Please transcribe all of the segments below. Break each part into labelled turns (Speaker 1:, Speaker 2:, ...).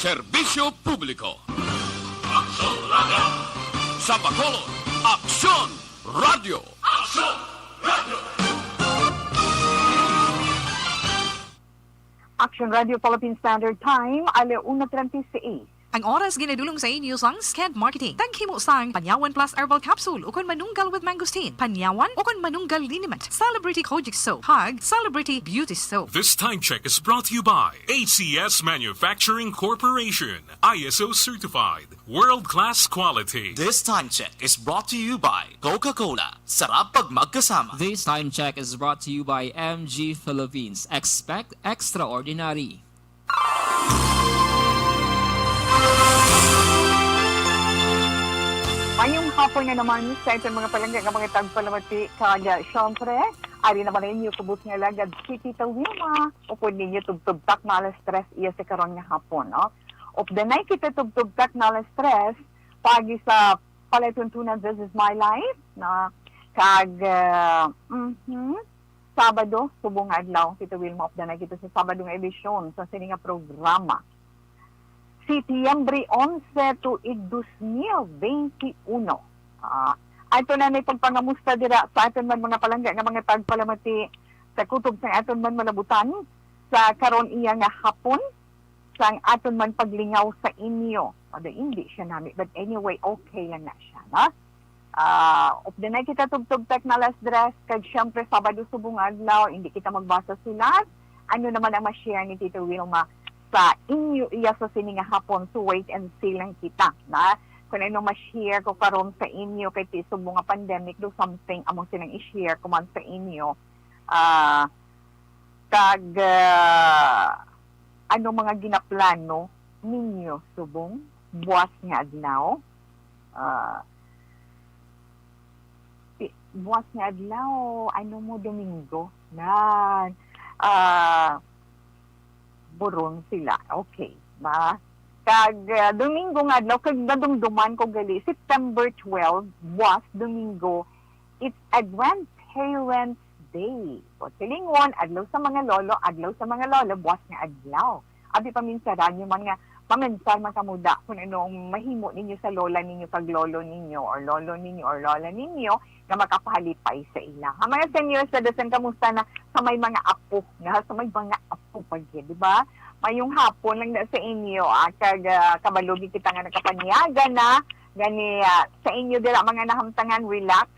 Speaker 1: Serbisyo Publiko. Sa Bacolod, Aksyon Radio.
Speaker 2: Action Radio Philippine Standard Time, 1:36.
Speaker 3: Ang oras ginadulong sa inyo sang Sked Marketing. Taghimo sang Panyawan Plus Herbal Capsule ukon manunggal with mangosteen. Panyawan ukon manunggal liniment. Celebrity Kojic Soap. Hug Celebrity Beauty Soap.
Speaker 4: This time check is brought to you by ACS Manufacturing Corporation. ISO certified. World-class quality.
Speaker 5: This time check is brought to you by Coca-Cola. Sarap pag magkasama.
Speaker 6: This time check is brought to you by MG Philippines. Expect extraordinary.
Speaker 2: Ngayong hapon na naman sa itong mga palangga ng mga tagpalamati kaya syempre, ari naman ninyo kubot nga lagad si Tita Wilma. Upod ninyo tugtugtak na alas stress iya sa karon nga hapon. No? Of the night kita tugtugtak na alas stress, pagi sa palatuntunan This Is My Life, na kag Sabado, subong adlaw, Tita Wilma of the night kita sa Sabado nga edisyon sa sininga programa. Setiembre 11 to 2021. Ato na may pagpangamusta dira sa aton man mga palangga nga mga tagpalamati sa kutob sa aton man malabutan sa karon iya nga hapon sa aton man paglingaw sa inyo. Hindi siya nami, but anyway, okay lang na siya. No? Of the night kita tugtog-tek na last dress, kag syempre Sabado subong adlaw, hindi kita magbasa sulat. Ano naman ang ma-share ni Tito Wilma sa inyo iya sa sininga hapon, so wait and see lang kita na kung ano ma-share ko karon sa inyo kay tiso mga pandemic do something among silang i-share ko man sa inyo ano mga ginaplano ninyo subong buwas nga adlaw buwas nga adlaw ano mo Domingo na buron sila. Okay. Ba? Kag Domingo nga adlaw kag nadumduman ko gali September 12 was Domingo. It's a grandparents day. O silingon adlaw sa mga lolo, adlaw sa mga lola, buwas nga adlaw. Abi paminsaran yung mga paminsar makamuda kung anong mahimo ninyo sa lola ninyo kag lolo ninyo or lolo ninyo or lola ninyo na makapahalipay sa ila. Ang mga senior citizen, kamusta na sa may mga apo, na sa may mga apo pag di ba? Mayong hapon lang na sa inyo, kag kabalugi kita nga nakapanyaga na, gani sa inyo dira mga nahamtangan, relax,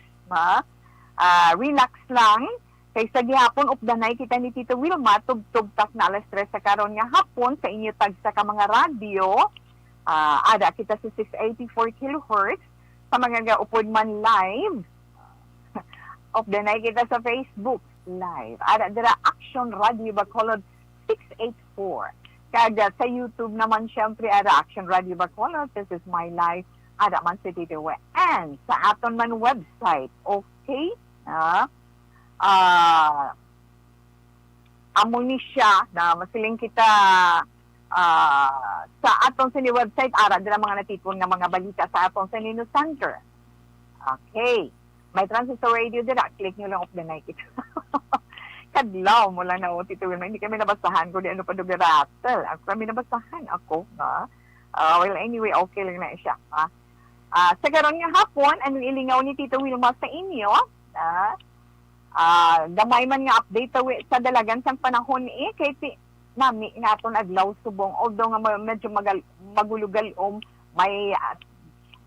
Speaker 2: relax lang. Kaysa gihapon, updanay kita ni Tito Wilma, tugtugtak na alas 3 sa karon nga hapon, sa inyo tagsa ka mga radyo, ada kita sa 684 kHz, sa mga gaupod man live, of the night kita sa Facebook live. Ada dira Action Radio Bacolod 684. Kada sa YouTube naman syempre ada Action Radio Bacolod, This Is My Life. Ada man sa Tito We. And sa aton man website. Okay? Among ni siya na masiling kita sa aton sa ni website ara dira mga natipon nga mga balita sa aton sa Nino Center. Okay. May transistor radio dira, click nyo lang off the night ito. Kadlaw mo lang na Tito Wilma, hindi kami nabasahan ko di ano pa dugaratel. Kami nabasahan ako. Well, anyway, okay lang na siya. Sa karon nga hapon, anong ilingaw ni Tito Wilma sa inyo? Gamay man nga update sa dalagan sang panahon kay nami naton adlaw subong. Although nga medyo magulugal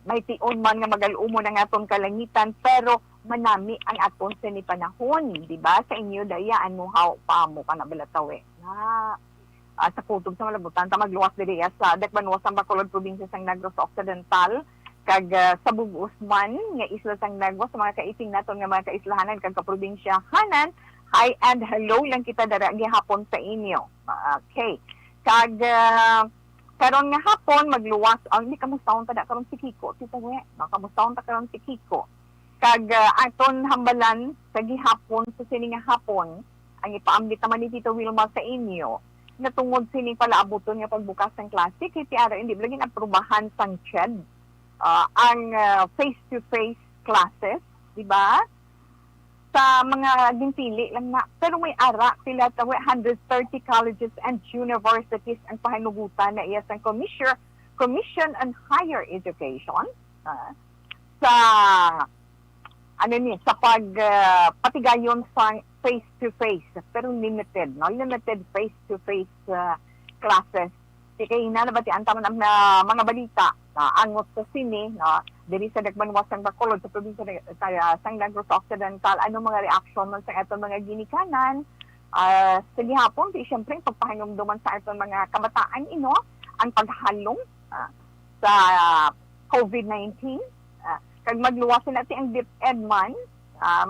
Speaker 2: may tion man nga magalumo na nga aton kalangitan, pero manami ang aton sa ni panahon, di ba? Sa inyo, dayaan mo how pa mo ka nabalatawi. Sa kutob sa malabutan, magluwas diri sa Dekbanwas ang Bacolod Province sang Negros Occidental, kag sa Bugosman, nga isla sang Negros, sa mga kaising naton nga mga kaislahanan, kag kaprobinsyahanan, hi and hello lang kita dara gihapon sa inyo. Okay. Kag karon nga hapon magluwas ang ni kamustahon ta karon si Kiko tita we kamustahon ta karon si Kiko kag aton hambalan sa gihapon sa sini nga hapon ang ipaambit naman ni Tito Wilma sa inyo natungod sini palaabuton nga pagbukas ng klase kay tiara hindi lagi aprubahan sang CHED ang face to face classes di ba sa mga ginpili lang na. Pero may ara sila sa 130 colleges and universities ang pahinugutan na iya sa Commission on Higher Education sa sa patigayon sa face-to-face, pero limited, no? Limited face-to-face classes. Kaya hinanabatian tama na mga balita na angot sa sini, no? Diri sa Dagbanwasang Bacolod sa probinsya sa Negros Occidental, ano mga reaksyon man sa itong mga ginikanan sa gihapon, di siyempre pagpahinumduman sa itong mga kabataan ang paghalong sa COVID-19. Kag magluwas sila ang DepEd man,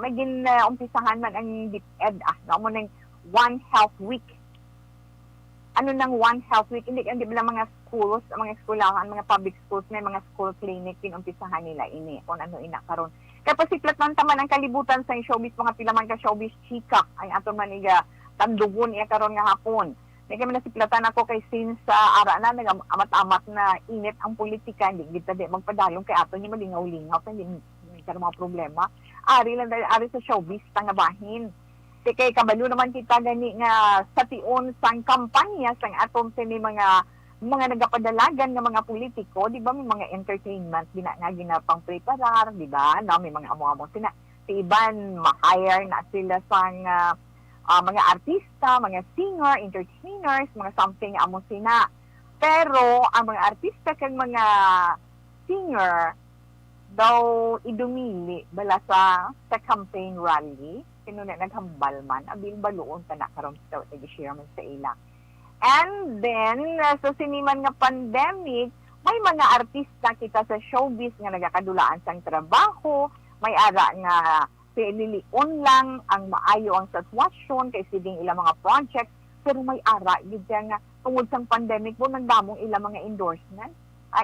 Speaker 2: may umpisahan man ang DepEd, mo ng One Health Week. Ano nang One Health Week? Hindi ba mga schools, mga eskwelahan, mga public schools, may mga school clinic, pinumpisahan nila kung ano karon. Kaya pasiplat man taman ang kalibutan sa showbiz, mga pilaman ka showbiz chika, ay ato maniga tandugon karon nga hapon. May kami nasiplatan ako kay since sa ara na nag-amat-amat na init ang politika, hindi kita magpadalong kay ato niya malingaw-lingaw, hindi ka mga problema. Ari sa showbiz, tangabahin. Kay kabalo naman kita gani nga sa tion sang kampanya sang aton sa mga nagapadalagan nga mga politiko, di ba, may mga entertainment nga ginapang preparar, di ba, no, may mga amo-amo sina si iban ma-hire na sila sang mga artista, mga singer, entertainers, mga something amo sina. Pero ang mga artista kag mga singer daw idumili bala sa campaign rally, sino na naghambal man, abil baluon ta na karon sa i-share man sa ila. And then, sa siniman nga pandemic, may mga artista kita sa showbiz nga nagakadulaan sang trabaho, may ara nga pinilion lang ang maayo ang sitwasyon kay siding ilang mga projects, pero may ara gid nga tungod sang pandemic po nagdamong ilang mga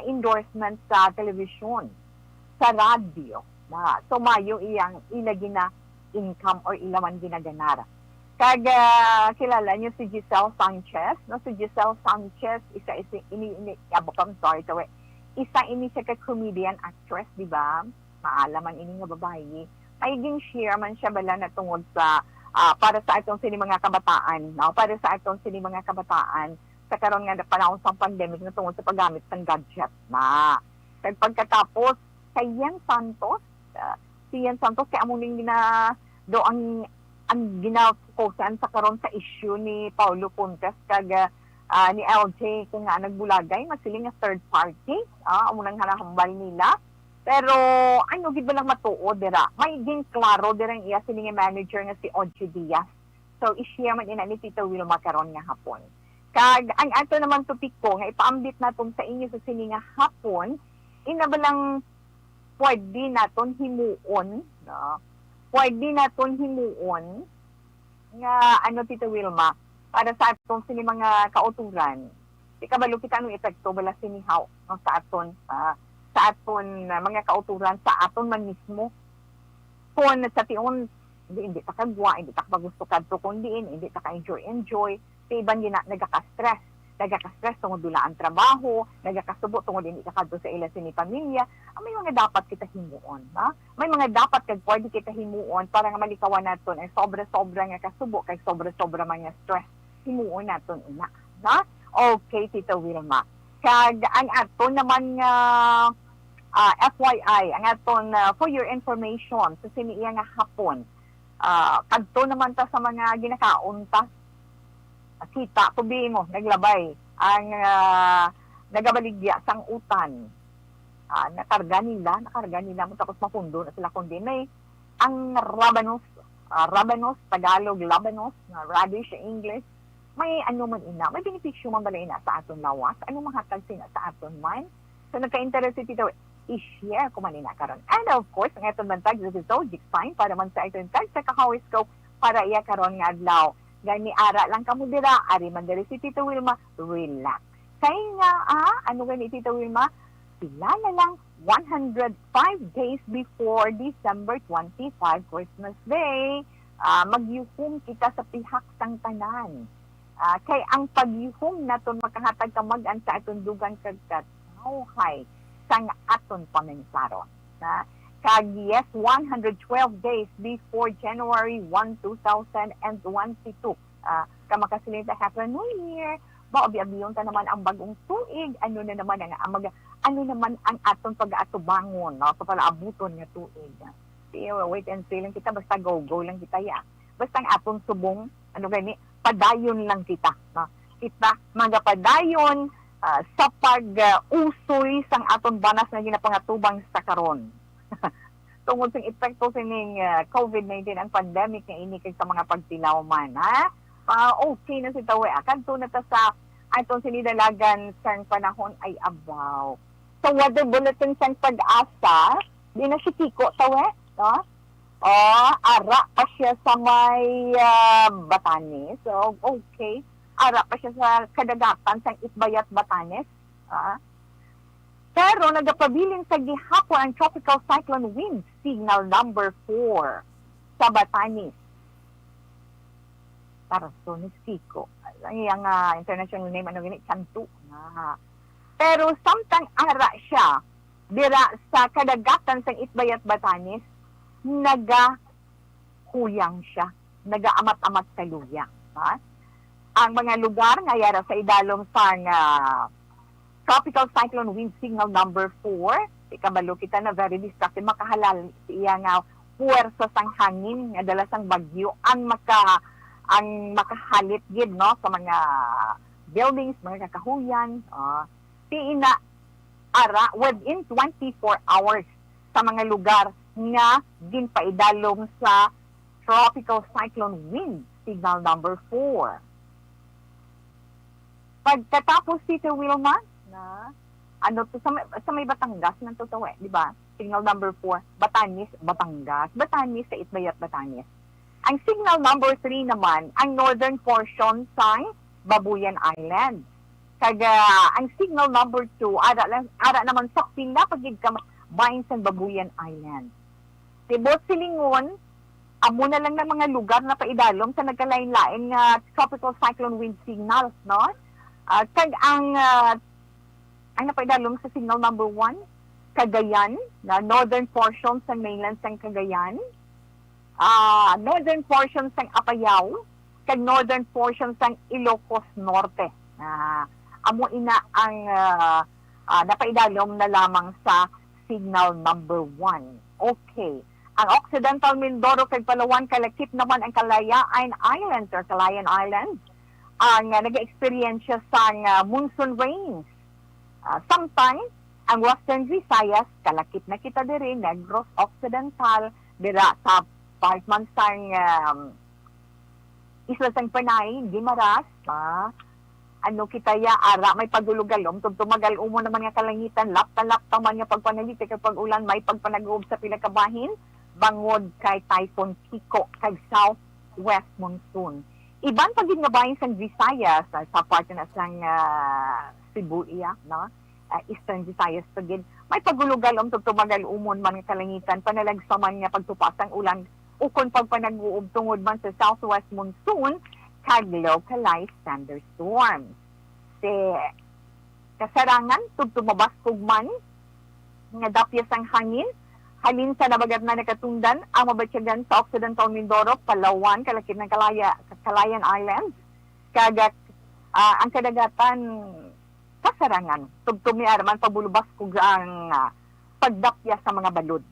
Speaker 2: endorsement sa television, sa radio. So mayo iyang ilagina income or ilaman ginaganara. Kag kilala niyo si Giselle Sanchez, no? Si Giselle Sanchez isa siya ka comedian actress, di ba? Maalaman ini nga babae. Ay share man siya bala na tungod sa para sa atong sini mga kabataan, no? Para sa atong sini mga kabataan sa karon nga panahon sa pandemic na tungod sa paggamit ng gadget na. Kag pagkatapos kay Ian Santos, si Ian Santos kay amuning do ang ginafokusan sa karon sa issue ni Paulo Puntes kag ni LJ kung nga nagbulagay masiling nga third party amunang hanahambal nila, pero ano gid ba lang matuod dira may din klaro dira iya sining manager nga si Oji Diaz, so i-share man ina ni Tito Wilma karon nga hapon. Kag ang ato naman topik ko nga ipaambit naton sa inyo sa sining nga hapon, ina ba lang pwede naton himuon, no? Pwede naton himuon nga Tito Wilma, para sa aton sini mga kauturan. Ikabalo kita anong epekto bala sinihaw no, sa aton mga kauturan sa aton man mismo. Kung sa tion hindi ta kagwa, hindi ta gusto kadto kundi hindi ta ka enjoy, sa iban nagaka-stress tungod dula ang trabaho, nagakasubo tungod hindi ka kadto sa ila sini pamilya. May mga dapat kita himuon, ha? May mga dapat kag pwede kita himuon para nga malikawan naton ay sobra-sobra nga kasubo kay sobra-sobra man nga stress. Himuon naton ina, ha? Okay, Tito Wilma. Kag ang ato naman nga FYI, ang aton for your information sa siniya nga hapon. Kadto naman ta sa mga ginakaon ta. Kita tubi mo naglabay ang nagabaligya sang utan. Nakarga nila mo tapos mapundo na sila kundi may ang rabanos Tagalog labanos na radish English, may ano man ina, may benepisyo man bala ina sa aton lawas, ano mahatag sina sa aton man. So nagka-interest dito i-share ko man ina karon. And of course ang aton bantag this is zodiac sign para man sa aton tag sa kahoroscope para iya karon nga adlaw. Gani ara lang kamo dira, ari man diri si Tito Wilma, relax. Kay nga ano gani Tito Wilma, sila na lang 105 days before December 25, Christmas Day, magyuhom kita sa pihak sang tanan. Kay ang pagyuhom naton makahatag kamagan sa aton dugang kag katawhay sang aton pamengsaron. Kag yes, 112 days before January 1, 2022. Kamakasilita Happy New Year. Abi-abiyon ta naman ang bagong tuig. Ano naman ang aton pag-aatubangon, no? So pala abuton nga tuig. Wait and see lang kita, basta go lang kita ya. Basta ang atong subong, padayon lang kita, no? Kita magapadayon sa pag-usoy sang aton banas na ginapangatubang sa karon. Tungod sa epekto sining COVID-19 ang pandemic nga ini kay sa mga pagtilaw man, ha? Okay na si Tawe. Kanto na ta sa atong sinidalagan sang panahon ay abaw. So weather bulletin sang pag-asa, di na si Kiko Tawe, no? Ara pa siya sa may Batanes. So okay. Ara pa siya sa kadagatan sang Itbayat, Batanes. Pero nagapabilin sa gihapon ang tropical cyclone wind signal number 4 sa Batanes. Para so ni Kiko. Ang international name Chantu. Pero samtang ara siya dira sa kadagatan sang Itbayat, Batanes, nagahuyang siya, nagaamat-amat sa luya. Ang mga lugar nga yara sa idalom sang tropical cyclone wind signal number 4, ikabalo kita na very destructive, makahalal siya nga puwersa sang hangin nga dala sang bagyo ang makahalit gid, no, sa mga buildings, mga kakahuyan. Ina ara within 24 hours sa mga lugar nga ginpaidalom sa tropical cyclone wind signal number 4. Pagkatapos si Wilma na sa may Batangas nang totoo, di ba? Signal number 4, Batanes, Batangas, Batanes sa Itbayat, Batanes. Ang signal number 3 naman, ang northern portion sa Babuyan Island. Kaga ang signal number 2, ara naman sa pila pagid ka bahin sa Babuyan Island. Tibot silingon, amo na lang ng mga lugar na paidalom sa nagkalain-lain nga tropical cyclone wind signals, no? Kag ang napaidalom sa signal number 1, Cagayan, na northern portion sa mainland sa Cagayan, northern portion sang Apayao, kag northern portion sang Ilocos Norte. Amo ina ang napaidalom na lamang sa signal number 1. Okay. Ang Occidental Mindoro kag Palawan kalakip naman ang Kalayaan Islands or Calayan Islands ang nag-experience sang monsoon rains. Sometimes ang Western Visayas kalakip na kita diri, Negros Occidental dira sa part man sang Isla sang Panay, Guimaras, kita ya ara may pagulugalom tumagal umo naman nga kalangitan lapta man nga pagpanaliti kay pag-ulan may pagpanag-uob sa pila ka bahin bangod kay Typhoon Kiko kay southwest monsoon. Iban pagid nga bahin sang Visayas sa part na sang Cebu iya, no? Eastern Visayas pagid may pagulugalom tumagal umon man nga kalangitan panalagsaman nga pagtupas ang ulan ukon pagpanag-uob tungod man sa southwest monsoon kag localized thunderstorms. Kasarangan tumabaskog man nga dapyas ang hangin halin sa nabagat na nakatundan ang mabatsyagan sa Occidental Mindoro, Palawan, kalakip ng Calayan Islands. Kag ang kadagatan kasarangan tugtumiar man pabulubaskog ang pagdapyas sa mga balod.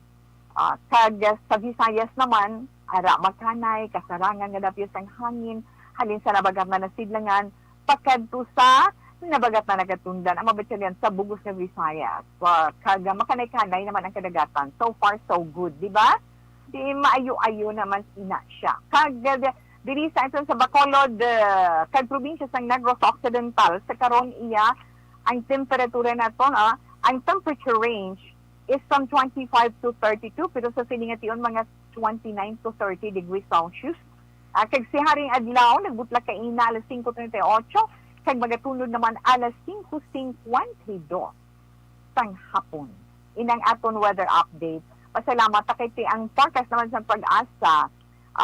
Speaker 2: Kag sa Visayas naman, ara makanay, kasarangan nga dapyas ang hangin, halin sa nabagat na nasidlangan, pagkadto sa nabagat na nagatundan, ang mabatsyagan sa Bugos ng Visayas. Kag makanay-kanay naman ang kadagatan. So far, so good, di ba? Di maayo-ayo naman ina siya. Kag diri sa Bacolod, kag probinsya sa Negros Occidental, sa karon iya, ang temperatura nato, ang temperature range is from 25 to 32, pero sa siningation mga 29 to 30 degrees Celsius. Kag si Haring Adlaw, nagbutla ka ina alas 5:38, kag magatunod naman alas 5:52 sang hapon. Inang aton weather update. Pasalamat ta kay ang forecast naman sa pag-asa,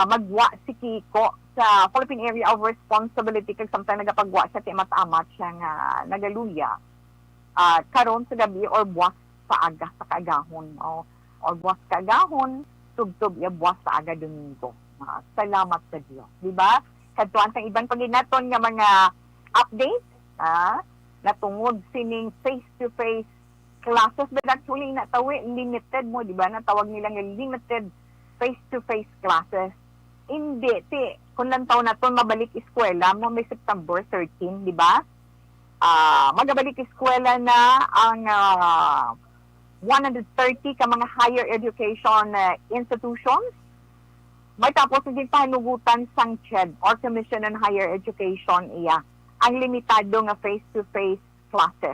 Speaker 2: magwa si Kiko sa Philippine Area of Responsibility kag samtang nagapagwa siya ti matamat siya nga nagaluya. Karon sa gabi or buwas paaga sa kaagahon. o buwas kagahon, tubtob ya buwas sa aga Domingo. Salamat sa Dios. Di ba? Kadtuan sang ibang paginaton nga mga update, natungod sining face-to-face classes, but actually natawi limited mo, di ba? Natawag nila nga limited face-to-face classes. Hindi, kung lang taon na to mabalik eskwela mo may September 13, di ba? Magabalik eskwela na ang 130 ka mga higher education institutions. May tapos din pahanugutan sang CHED or Commission on Higher Education iya ang limitado nga face-to-face classes.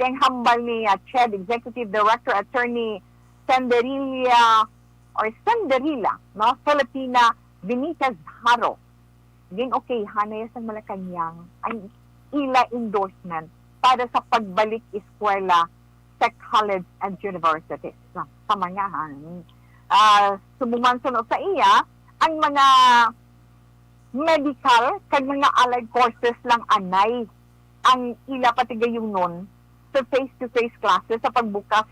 Speaker 2: Kaya hambal ni CHED Executive Director Attorney Senderilla, no? Filipina Benitez Haro. Din okay, hanay sa Malacanang ang ila endorsement para sa pagbalik eskwela sa college and universities. Sa mga sumumansunod sa iya, ang mga medical kag mga allied courses lang anay ang ila patigayong nun sa face-to-face classes sa pagbukas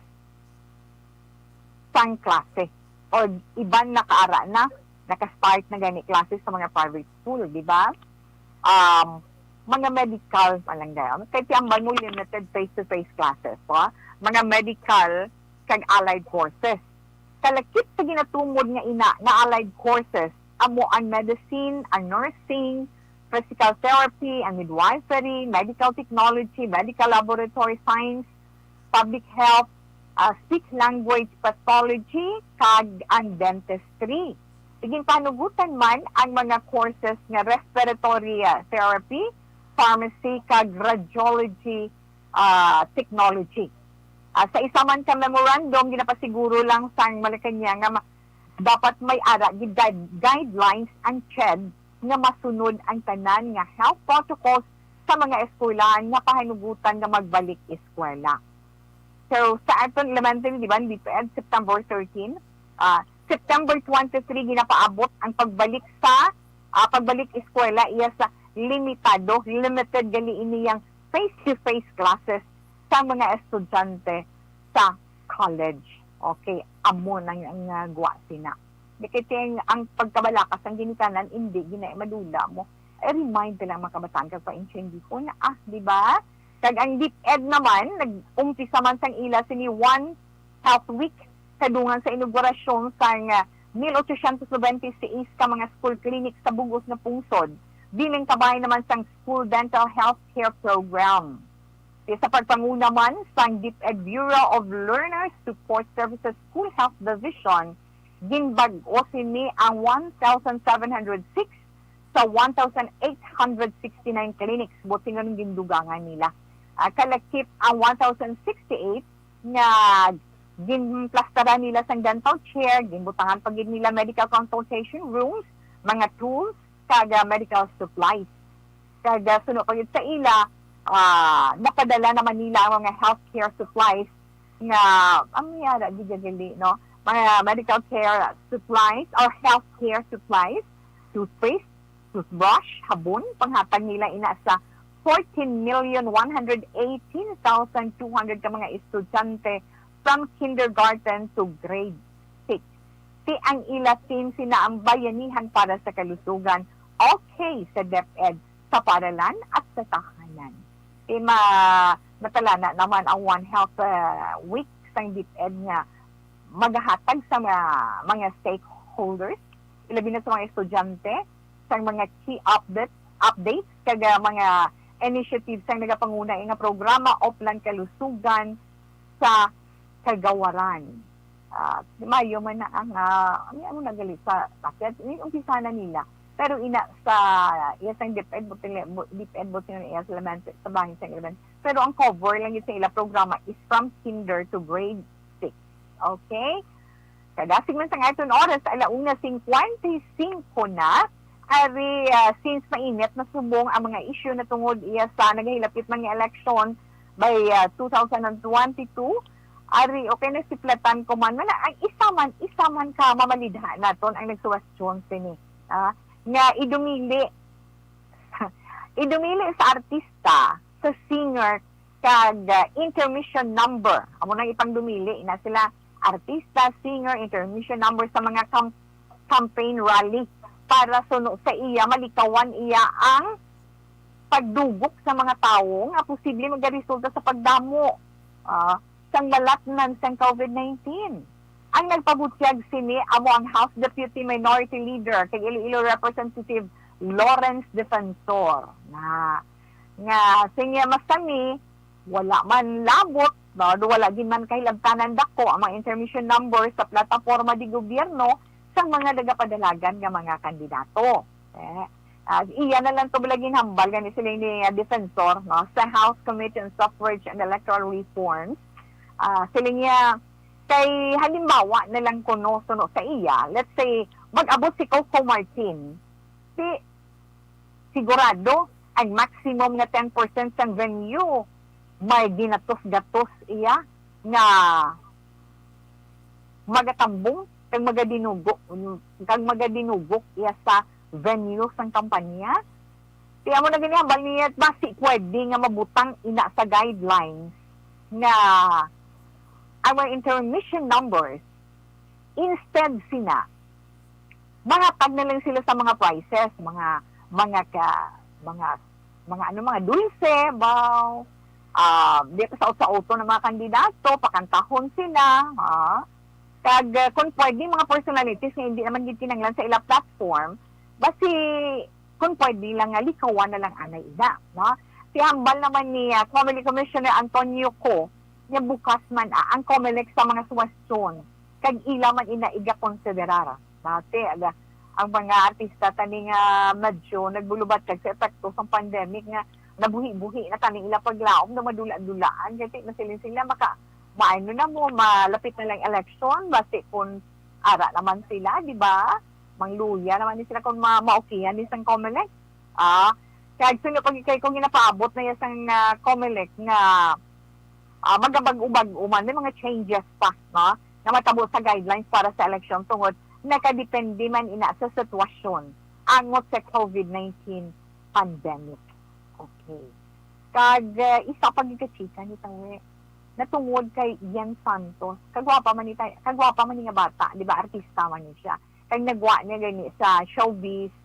Speaker 2: sang klase o iban nakaara na naka-start na gani classes sa mga private school, di ba? Mga medical palang gayon kaya ang mo limited face-to-face classes po, mga medical kag allied courses kalakip sa ginatungod nga ina na allied courses amo ang medicine, ang nursing, physical therapy, ang midwifery, medical technology, medical laboratory science, public health, speech language pathology, kag ang dentistry. Siging panugutan man ang mga courses nga respiratory therapy, pharmacy, kag radiology technology. Sa isa man ka memorandum, ginapasiguro lang sa Malacanang nga dapat may ara guidelines ang CHED nga masunod ang tanan nga health protocols sa mga eskwelahan nga pahinugutan nga magbalik eskwela. So, sa aton elementary, di ba, DepEd, September 13, September 23, ginapaabot ang pagbalik sa pagbalik eskwela iya sa limited gali iniyang face-to-face classes sa mga estudyante sa college. Okay, amo nang ang guwa sina. Dikit ang pagkabalakas ang ginikanan, hindi madula mo. Remind lang mga kabataan kag pa-intindi ko na, di ba? Kag ang DepEd naman, nag-umpisa man sang ila sini One Health Week, kadungan sa inaugurasyon sang 1896 ka mga school clinic sa bugos na pungsod. Bilang kabay naman sang School Dental Health Care Program. Sa pagpanguna man sang DepEd Bureau of Learner Support Services School Health Division, ginbag-o sini ang 1,706 sa 1,869 clinics. Buti nga nung gindugangan nila. Kalakip ang 1,068 na ginplastara nila sang dental chair, ginbutangan pag nila medical consultation rooms, mga tools, kaga medical supplies. Kaga sunod pag sa ila, napadala naman nila ang mga healthcare supplies nga ang yara gigali no, mga medical care supplies or healthcare supplies, toothpaste, toothbrush, habon, panghatag nila ina sa 14,118,200 ka mga estudyante from kindergarten to grade 6. Si ang ilasin sina ang bayanihan para sa kalusugan, okay sa DepEd, sa paralan at sa tahanan. Natalana naman ang One Health Week sa DepEd nga maghahatag sa mga stakeholders, ilabi na sa mga estudyante, sa mga key updates, kaga mga initiatives sa nagapanguna nga programa o plan kalusugan sa kagawaran. Mayo man na ang ano nagalit sa rakyat, umpisa na nila. Pero ina sa isang DepEd butin iya sa elementary sa bahin sa elementary. Pero ang cover lang yun sa ila programa is from kinder to grade 6. Okay? Kadasig man sa ngayon oras sa 1:55 na ari since mainit na subong ang mga issue na tungod iya sa nagahilapit man nga election by 2022. Ari okay na siplatan ko man ang isa man ka mamalidha naton ang nagsuwestiyon sini. Nga idumili sa artista, sa singer kag intermission number amo nang ipang dumili na sila artista, singer, intermission number sa mga campaign rally para suno sa iya, malikawan iya ang pagdugok sa mga tao nga posible magaresulta sa pagdamo sang lalatnan sang COVID-19. Ang nagpabutyag sini amo ang House Deputy Minority Leader kay Iloilo Representative Lawrence Defensor nga sinya masami wala man labot no wala gid man kay labtanan dako ang mga intermission number sa plataporma di gobyerno sa mga nagapadalagan nga mga kandidato. Iya na lang to balagin hambal gani sila ni Defensor no sa House Committee on Suffrage and Electoral Reforms. Sila niya kay halimbawa na lang kuno suno sa iya, let's say mag-abot si Coco Martin, sigurado ang maximum na 10% ng venue may ginatos-gatos iya nga magatambong kag magadinugok iya sa venue sang kampanya. Kaya mo na ganyan bali basi pwede nga mabutang ina sa guidelines nga our intermission numbers, instead sina, mangatag na lang sila sa mga prices, mga dulce, baw, dito sa auto ng mga kandidato, pakantahon sila, kag kung pwede mga personalities na hindi naman gitinanglan sa ila platform, basi kung pwede lang nga likawan na lang anay ina, no? Si hambal naman ni Comelec Commissioner Antonio Co, niya bukas man ang Comelec sa mga suwestyon kag ila man inaiga konsiderara dati ang mga artista tani nga medyo nagbulubat kag sa epekto sa pandemic nga nabuhi-buhi na tani ila paglaom na madula-dulaan kay na sila maano na mo malapit na lang election basi kun ara naman sila di ba mangluya naman ni sila kun maokihan ni sang Comelec kag sino pag kay kung ginapaabot na sang Comelec nga magabag-ubag uman may mga changes pa no na matabo sa guidelines para sa election tungod nakadepende man ina sa sitwasyon angot sa COVID-19 pandemic. Okay. Kag isa pag gikachika ni tawe natungod kay Ian Santos kagwapa man ni nga bata di ba artista man ni siya kag nagwa niya gani sa showbiz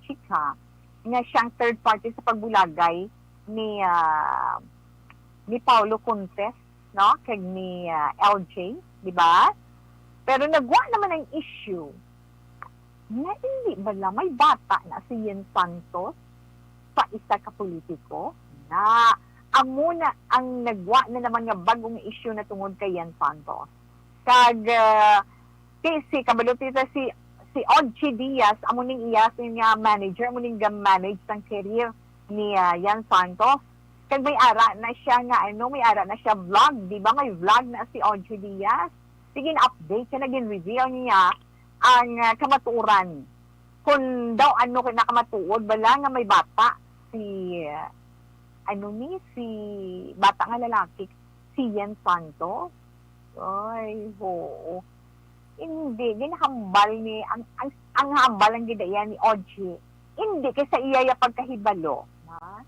Speaker 2: chika nga siyang third party sa pagbulagay ni Paulo Contes, no? Kag ni LJ, di ba? Pero nagwa naman ang issue na hindi ba lang may bata na si Ian Santos sa isa ka politiko na amuna ang nagwa na naman nga bagong issue na tungod kay Ian Santos. Kag si kabalutita si Odchi Diaz amuning iyas nga manager amuning manage sang career ni Ian Santos. Kag may ara na siya may ara na siya vlog, di ba? May vlog na si Audrey Diaz. Sige update siya, naging-reveal niya ang kamatuoran. Kung daw nakamatuod, bala nga may bata, si bata nga lalaki, si Ian Santos. Ay, ho. Hindi, ginahambal ni, ang hambal ang gidaya ni Audrey. Hindi, kaysa iyaya pagkahibalo. Ha?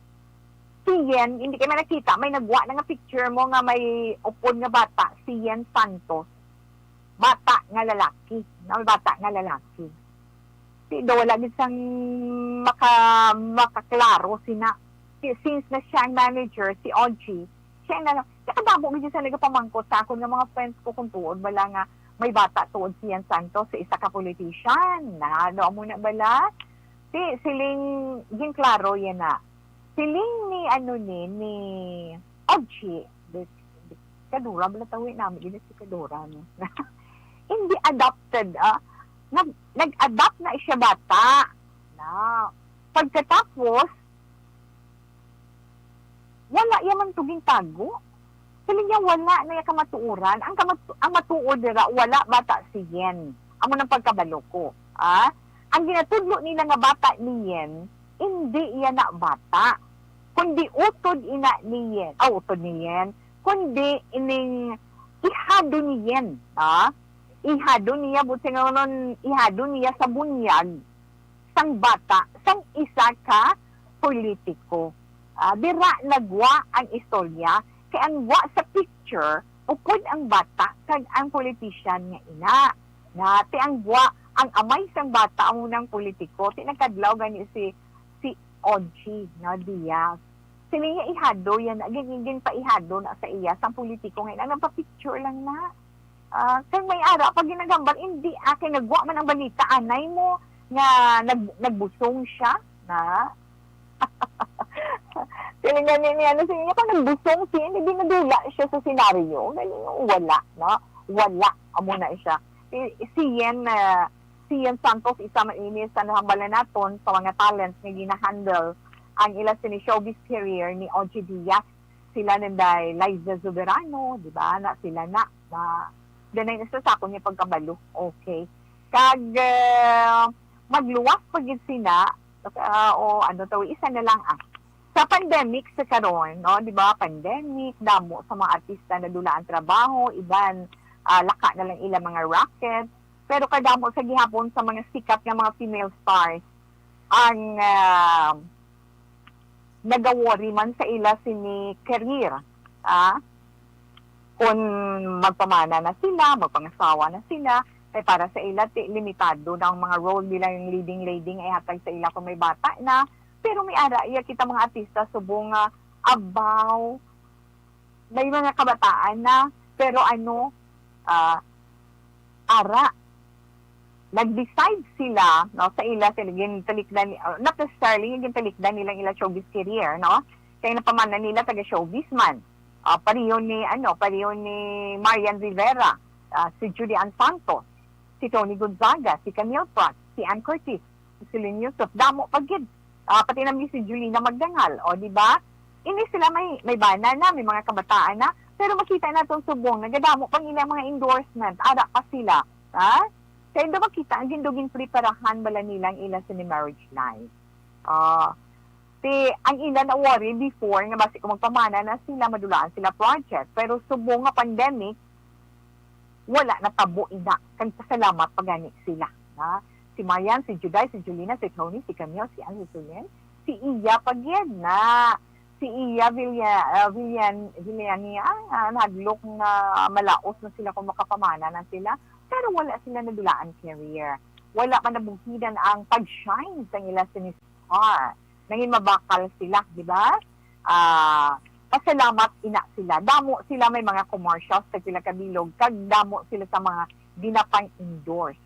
Speaker 2: Si Ian, hindi kayo nakita, may nagwa na nga picture mo nga may upod nga bata, si Ian Santos. Bata nga lalaki. May bata nga lalaki. Wala din sang makaklaro sina. Since na siya ang manager, si Audrey, siya na, kadamo ko sa nagapamangkot sa ako ng mga friends ko kung tuod, bala nga may bata tuod si Ian Santos sa isa ka politician. Doon muna bala. Siling, klaro yan na. Siling ni Audrey, Kadura, bala tawin namin, yun si Kadura. No? Hindi adopted, nag-adopt na siya bata. Na, pagkatapos, wala yaman tuging tago. Siling niya wala na yung kamatuuran. Ang matuod nila, wala bata si Yen. Amo ng pagkabalo ko. Ang ginatudlo nila nga bata ni Yen, hindi iyan na bata, kundi utod ina niyen, utod niyen, kundi ining ihado niyen, ihado niya, buti nga nun, ihado niya sa bunyag, sang bata, sang isa ka politiko. Dira nagwa ang istorya, kaya ang wa sa picture, upod ang bata kag ang politician nga ina. Na ti ang buwa, ang amay sang bata ang unang politiko, tinagkadlaw gani si OG na Diaz. Sila nga ihado yan, aging pa ihado na sa iya sang politiko ngayon. Ang nagpa-picture lang na. Kaya may ara, pag ginagambar, hindi akin nagwa man ang balita, anay mo nga nagbusong siya na sila nga niya, sila nga pag nagbusong siya, hindi nadula siya sa senaryo. Wala, no? Wala, amo na siya. Si Yen Santos, isa mainis sa nahambalan naton sa mga talents na gina-handle ang ila ni showbiz career ni OG Diaz. Sila nanday Liza Soberano, di ba? Na sila na ganay na sa ako niya pagkabalo. Okay. Kag magluwas pagid sina o ano to, isa na lang sa pandemic sa karon, no, di ba? Pandemic, damo sa mga artista na dula ang trabaho, iban laka na lang ilang mga racket. Pero kadamo sa gihapon sa mga sikat nga mga female stars ang nagawori man sa ila sini career. Kung magpamana na sila, magpangasawa na sila, ay para sa ila limitado na ang mga role nila yung leading lady ay hatag sa ila kung may bata na. Pero may ara iya kita mga artista subong abaw may mga kabataan na pero ara nag-decide sila no sa ila gintalikdan not necessarily gintalikdan nilang ila showbiz career, no, kaya napamana nila taga showbiz man. Pareho ni Marian Rivera, si Julian Santos, si Tony Gonzaga, si Camille Pratt, si Ann Curtis, si Celine Yusuf, damo pagid. Pati namin si Julina Magdangal, o di ba? Ini sila may bana na, may mga kabataan na, pero makita na itong subong, nagadamo pang ilang mga endorsement, ara pa sila, ha? Kaya doon makita, ang gindugin preparahan bala nilang ila sa ni marriage life. Ang ila na worry before, nga basi kung magpamana na sila, madulaan sila project, pero subong nga pandemic, wala na tabo ina, kang pasalamat pagani sila, ha? Si Marian, si Juday, si Julina, si Tony, si Camille, si Anne, si Iya Pagyan na, si Iya Villania, naglok na malaos na sila kung makapamana na sila, pero wala sila nadulaan career. Wala pa nabungkidan ang pag-shine sa nila sinistar. Nangin mabakal sila, di ba? Pasalamat ina sila. Damo sila may mga commercials sa sila kabilog, kag damo sila sa mga dinapang endorse.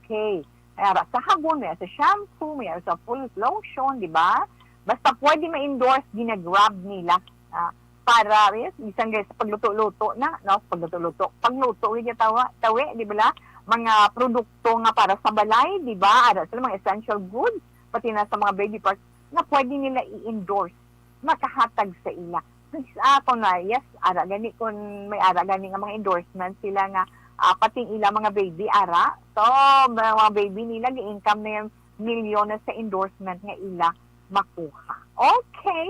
Speaker 2: Okay. Mayara sa habon, mayara sa shampoo, mayara sa full lotion, di ba? Basta pwede ma-endorse, ginagrab nila. Para, yes, isang guys, pagluto-luto na, no? Pagluto-luto, yung tawi, di ba? Mga produkto nga para sa balay, di ba? Ara sila mga essential goods, pati na sa mga baby parts, na pwede nila i-endorse, makahatag sa ila. Ako na, yes, ara gani, kung may ara gani nga mga endorsement sila nga, pating ila mga baby ara. So, mga baby nila, gi-income na yung milyon na sa endorsement nga ila makuha. Okay.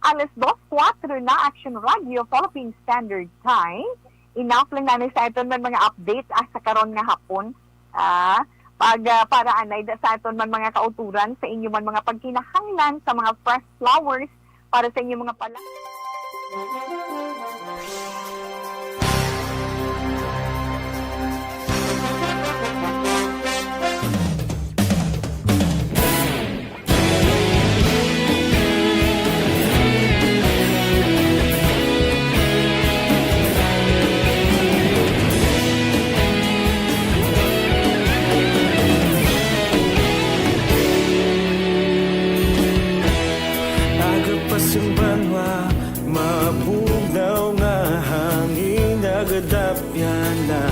Speaker 2: Alas 2:04 na, Action Radio, Philippine Standard Time. Enough lang na sa ito man mga updates sa karon nga hapon. Para anay sa ito man mga kauturan sa inyo man mga pagkinahanglan sa mga fresh flowers para sa inyo mga pala.
Speaker 7: Mabugnaw nga hangin nagadapyan na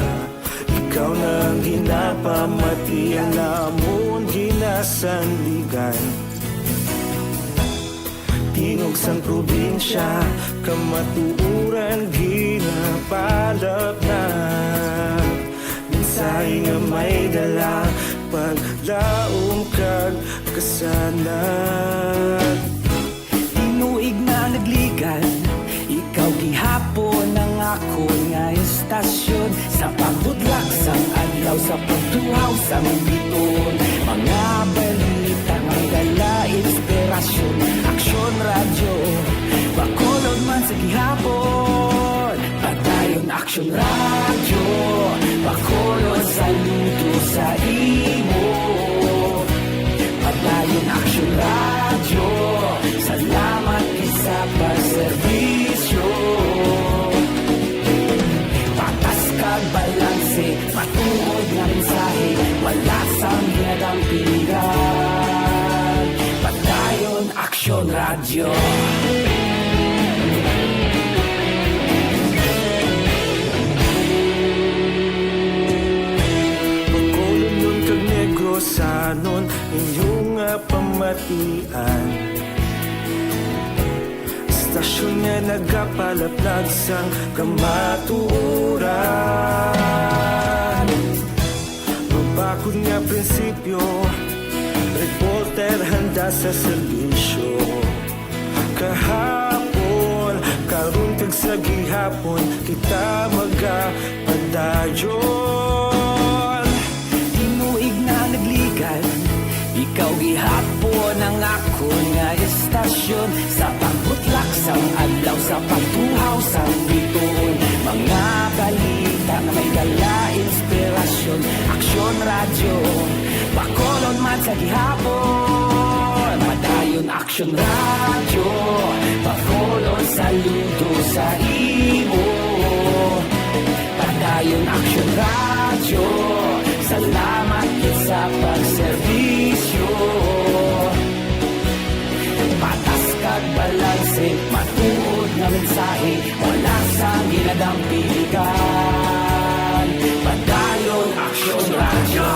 Speaker 7: ikaw nang ginapamati ang namon ginasandigan. Tingog sang probinsya kamatuuran ginapalap na minsay nga may dala paglaom kag kasanat.
Speaker 8: Tinuig na nagligan, ikaw gihapon ang ako nga estasyon sa pagbudlak sang adlaw sa pagtuhaw sang biton. Mga balita nga dala inspirasyon, Action Radio, bakolod man sa gihapon, padayon Action Radio, Bacolod saludo sa imo. Padayon Action Radio, salamat isa pa serbisyo. Patas kag balanse, matuod nga mensahe, wala sang ginagampingan. Padayon Action Radio.
Speaker 7: Sanon inyong pamatian. Stasyon nga nagapalaplag sang kamaturan. Mabakod nga prinsipyo, reporter handa sa serbisyo. Kahapon, karun kag sa gihapon, kita magapadayon.
Speaker 8: Tinuig na nagligan, ikaw gihapon ang ako nga estasyon. Sa pagbutlak sang adlaw, sa pagtuhaw sang bituon, mga balita na may dala inspirasyon. Aksyon Radio, Bacolod man sa gihapon. Padayon Action Radio, Bacolod saludo sa imo. Padayon Action Radio, salamat sa pagserbisyo. Patas kag balanse, matuod nga mensahe, wala sang ginadampigan. Padayon Action Radio.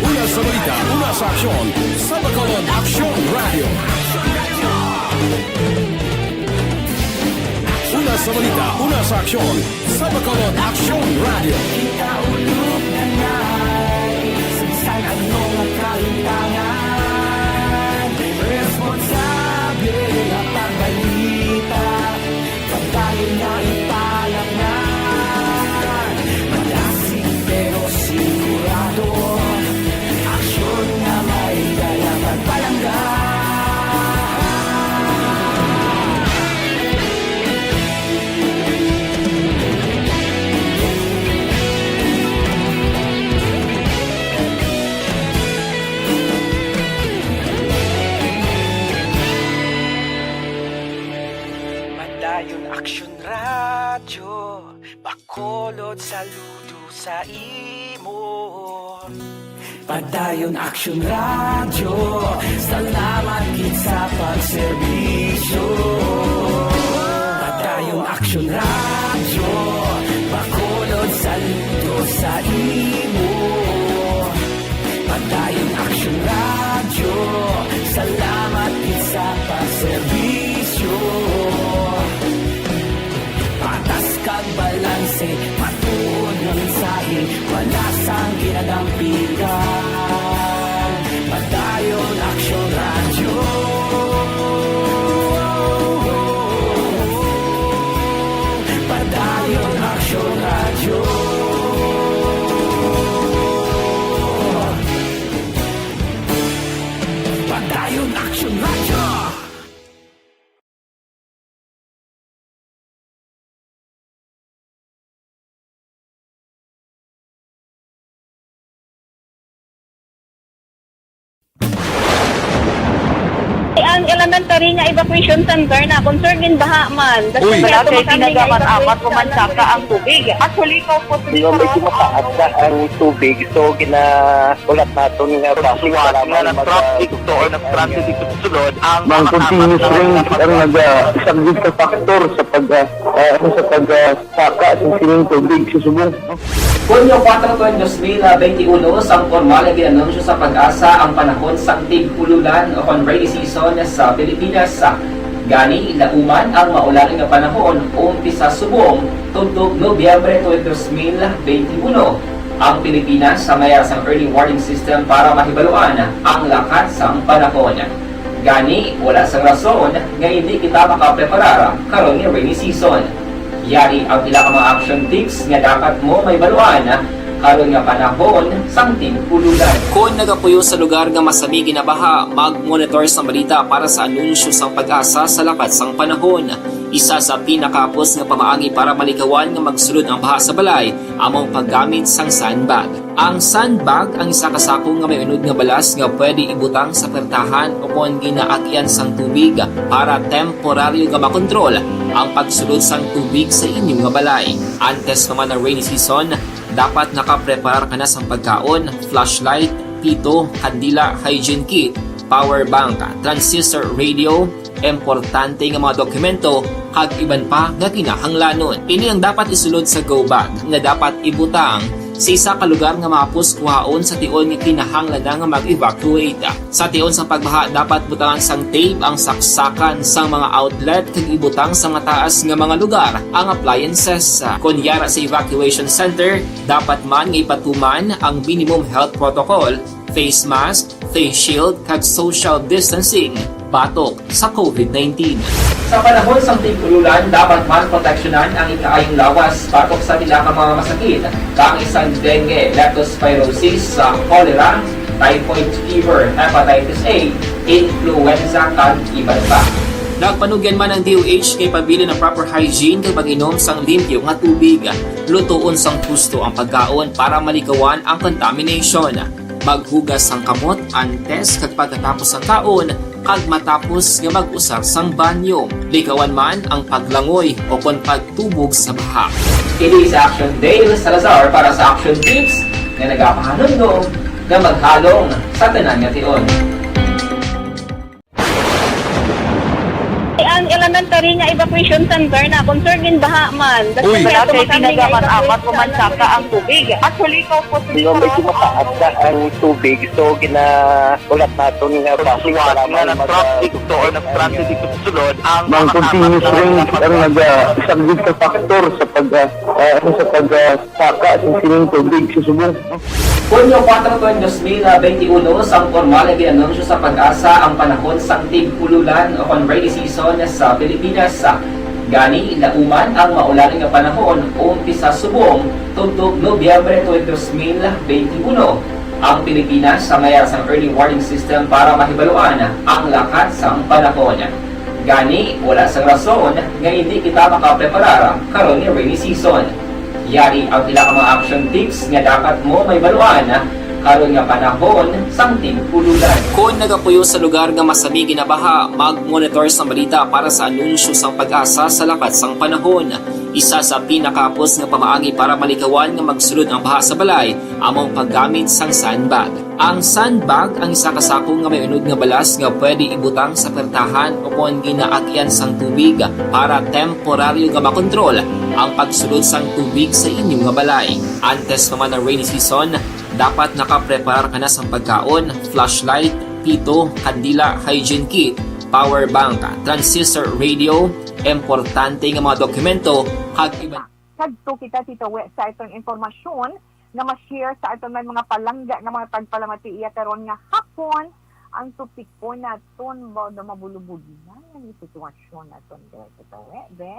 Speaker 1: Una sa balita, una sa aksyon, sa Bacolod Action Radio. Una sa balita, una sa aksyon, sa Bacolod Action Radio.
Speaker 8: Kita ulog na na'y sinsan anong ang kalintangan. Responsable ang pagbalita, pagdayo na ipalang na. Malasig pero sigurado, aksyon na may dalang palanggan. Padayon Action Radio, Bacolod saludo sa imo. Padayon Action Radio, salamat gid sa pagserbisyo. Padayon Action Radio, Bacolod saludo sa imo. Padayon Action Radio, salamat gid sa pagserbisyo. Patas kag balanse, matuod nga mensahe, wala sang ginadampigan. Padayon Action Radio. Padayon Action Radio. Padayon Action Radio.
Speaker 9: Ang elementary nga evacuation center na concern din baha man.
Speaker 2: Uy, kaya pinagamat-amat kumansaka ang tubig. Actually, ko po
Speaker 10: Yung medyo mataas na ang tubig, so ginaulat natin nga
Speaker 5: Pasuwat nga ng traffic to or ng traffic dito sa sulod ang
Speaker 10: mang continuous rin ang nag-subject sa factor sa pagsaka sa sining tubig sa subong.
Speaker 11: Hunyo 4, 2021, sang formal na ginanunsyo sa Pag-asa ang panahon sa tig-ululan o rainy season sa Pilipinas. Gani, lauman ang maulan nga panahon umpisa subong tuntog Nobyembre 2021. Ang Pilipinas sa mayar sang early warning system para mahibaluan ang lakat sang panahon. Gani, wala sang rason nga hindi kita makapreparar karon nga rainy season. Yari ang ilang mga action tips nga dapat mo may baluan karon nga panahon sang tig-ulan.
Speaker 6: Kung nagapuyo sa lugar nga masami ginabaha, mag-monitor sa balita para sa anunsyo sang pag-asa sa lakat sang panahon. Isa sa pinakapos nga pamaagi para malikawan nga magsulod ang baha sa balay, among paggamit sang sandbag. Ang sandbag ang isa kasako nga may unod nga balas nga pwede ibutang sa pertahan o kung ginaagyan sang tubig para temporaryo nga makontrol ang pagsulod sang tubig sa inyong nga balay. Antes naman ng rainy season, dapat nakapreparar ka na sa pagkaon, flashlight, pito, kandila, hygiene kit, power bank, transistor radio, importante nga mga dokumento, kag iban pa nga kinahanglanon. Ini ang dapat isulod sa go bag nga dapat ibutang sa isa ka lugar nga mapus kuhaon sa tion nga kinahanglan nga mag-evacuate. Sa tion sa pagbaha dapat butangan sang tape ang saksakan sa mga outlet kag ibutang sa mataas nga mga lugar ang appliances. Kunyara sa evacuation center, dapat man nga ipatuman ang minimum health protocol, face mask, face shield kag social distancing batok sa COVID-19.
Speaker 11: Sa panahon sang tig-ulan, dapat man proteksyonan ang ikaayong lawas batok sa tila ka mga masakit, kang isang dengue, leptospirosis, cholera, typhoid fever, hepatitis A, influenza, kag iban pa.
Speaker 6: Nagpanugyan man ang DOH kay pabili ng proper hygiene kay pag-inom sang limpyo nga tubig. Lutuon sang gusto ang pagkaon para malikawan ang contamination. Maghugas sang kamot antes kag pagkatapos ang kaon kag matapos nga mag-usar sang banyo. Likawan man ang paglangoy o kon pagtubog sa baha.
Speaker 11: Kini sa Action Dale Salazar para sa Action Tips nga nagapahanundong nga maghalong sa tanan nga tion.
Speaker 9: Ang elementary nga evacuation center na concern din baha man.
Speaker 1: Uy,
Speaker 2: Dati pinagaman apat kumansaka ang tubig. Actually, ikaw po
Speaker 10: Yung medyo mataas na ang tubig, so ulat natin nga pasiwala nga nag-traffic to or nag-traffic dito sa sulod. Ang continuous rain ang nag-subject sa factor sa pagsaka sa sining tubig sa subong.
Speaker 11: Hunyo 4, 2021, sang formal na ginanunsyo sa pag-asa ang panahon sang tig-ululan o kon rainy season sa Pilipinas. Gani, lauman ang maulan nga panahon umpisa subong tugtog Nobyembre 2021. Ang Pilipinas sa mayar sang early warning system para mahibaluan ang lakat sang panahon. Gani, wala sang rason nga hindi kita makapreparar karon ni rainy season. Yari ang pila ka mga action tips nga dapat mo may baluan karon nga panahon sang tig-ulan.
Speaker 6: Kung nagapuyo sa lugar nga masami ginabaha, mag-monitor sa balita para sa anunsyo sang pag-asa sa lakat sang panahon. Isa sa pinakapos nga pamaagi para malikawan nga magsulod ang baha sa balay, among paggamit sang sandbag. Ang sandbag ang isa kasako nga may unod nga balas nga pwede ibutang sa pertahan o kung ginaagyan sang tubig para temporaryo nga makontrol ang pagsulod sang tubig sa inyong nga balay. Antes naman ng rainy season, dapat nakapreparar ka na sa pagkaon, flashlight, pito, kandila, hygiene kit, power bank, transistor radio, importante nga mga dokumento, kag iban.
Speaker 2: Kadto kita dito sa itong informasyon na ma-share sa itong mga palangga ng mga tagpalamati iya karon nga hapon ang tupik po naton ba na mabulubod na yung sitwasyon naton dito be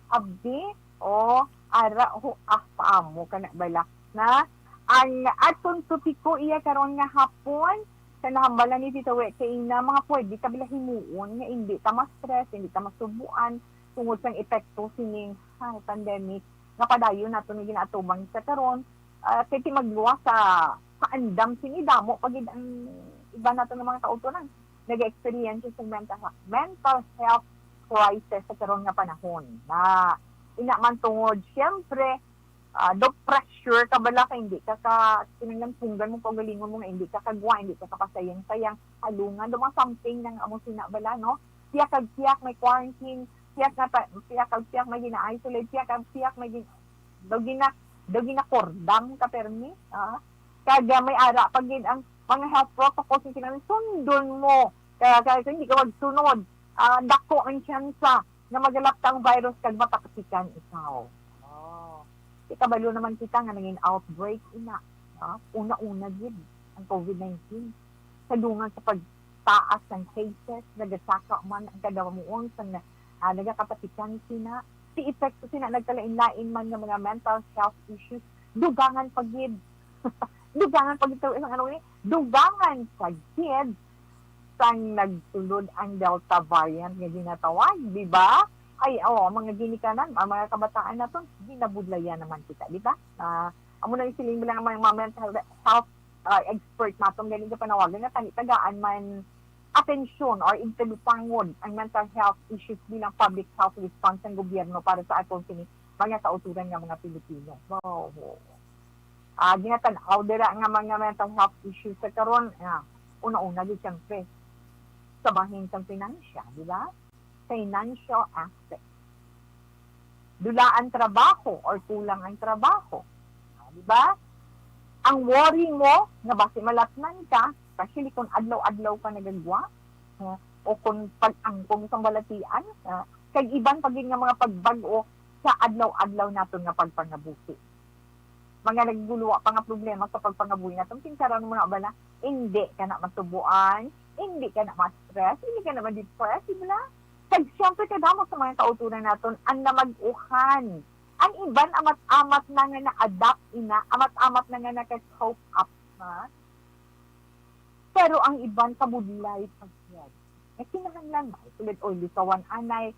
Speaker 2: abdi o ara ho paamo kana bala na ang aton tupik ko iya karon nga hapon sa nahambalan ni Tito kay na mga pwede kabila himuon nga hindi ta ma-stress, hindi ta masubuan tungod sa epekto sining pandemic nga padayon nato ni ginatubang sa karon kay magluwa sa andam sinidamo pag ang iba nato ng mga kautunan nag-experience sa mental health crisis sa karon nga panahon na ina man tungod syempre do pressure kabala ka hindi ka kinanglan punggan mo pagalingon mo nga hindi ka kagwa hindi ka kapasayang-sayang halungan do mga something nang amo sinabala no siyak may quarantine siyak may gina-isolate siyak may dogina kordam ka permi kaga may ara pag ang mga health protocols yung kinanglan sundon mo kaya hindi ka magsunod dako ang tsansa na magalap ang virus kag mapakasikan ikaw kabalo naman kita nga naging outbreak una-una gid ang COVID-19 kadungan sa pagtaas ng cases nagasaka man ang kadamuon sa nagakapatikan sina si epekto sina nagkalain-lain man ng mga mental health issues dugangan pagid. Dugangan pagid ito isang ano dugangan pagid sang nagsulod ang Delta variant nga ginatawag, di ba? Ay, mga ginikanan, ang mga kabataan na ito, ginabudlayan naman kita, di ba? Amo na isiling bilang ang mga mental health expert natong ganito panawagan na tagaan man atensyon or intelupangod ang mental health issues bilang public health response ng gobyerno para sa atong mga kauturan ng mga Pilipino. Ginatanaw dira nga mga mental health issues sa karon, una-una di siyempre sa bahin ng financial, di ba? Financial aspect. Dulaan trabaho or kulang ang trabaho. Di ba? Ang worry mo, nga basi malatnan ka, especially kung adlaw-adlaw ka nagagwa, o kung pag-angkong sa balatian, kag iban pagin nga mga pagbago sa adlaw-adlaw naton nga pagpangabuhi. Mga nagguluwa pa nga problema sa pagpangabuhi naton, kinsaran mo na ba na, hindi ka na masubuan, hindi ka na ma-stress, hindi ka na ma-depress, di ba? Kag siyempre kadamot sa mga kautunan naton ang namag-uhan. Ang iban amat-amat na nga na-adapt amat-amat na nga naka-cope up na. Pero ang iban kabudlay pagyan. Kinahanglan ba? Tulad o lisawan anay,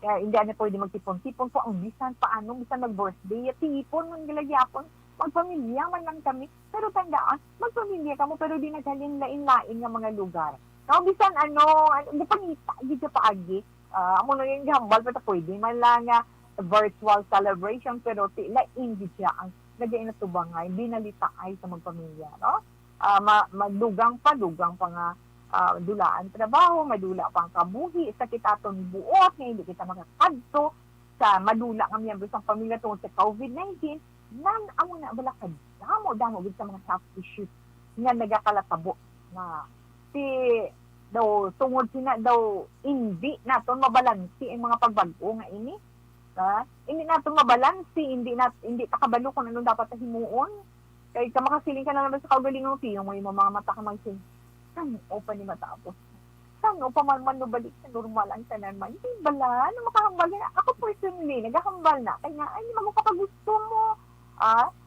Speaker 2: hindi na pwede magtipon-tipon po ang bisan paano, bisan mag-birthday, tipon, manggalagyapon, magpamilya man lang kami. Pero tandaan, magpamilya ka mo pero di naghalin-lain-lain ng mga lugar. No, bisan pangita, di ka paagi. Amo na yung gambal, pero pwede man lang virtual celebration, pero tila hindi siya ang nagayin na tubangay, binalita ay sa magpamilya. No? Madugang pa nga dulaan trabaho, madula pang kabuhi, sa kitaton buot, nga hindi kita makakadto, sa madula nga miyembro sa pamilya tungkol sa COVID-19, nan amo na balakad, damo sa mga health issues nga nagakalatabo na tungod sina daw hindi naton mabalansi ang mga pagbago nga ini. Hindi naton mabalansi, hindi takabalo kung ano dapat himuon. Kay kamakasiling ka na naman sa kaugalingon tiyo mo yung mga mata ka magsin. Saan o pa ni matapos? Saan o pa man balik sa normal ang tanan man? Hindi bala, na makahambal na. Ako personally, nagahambal na. Kaya nga, hindi magkakagusto mo.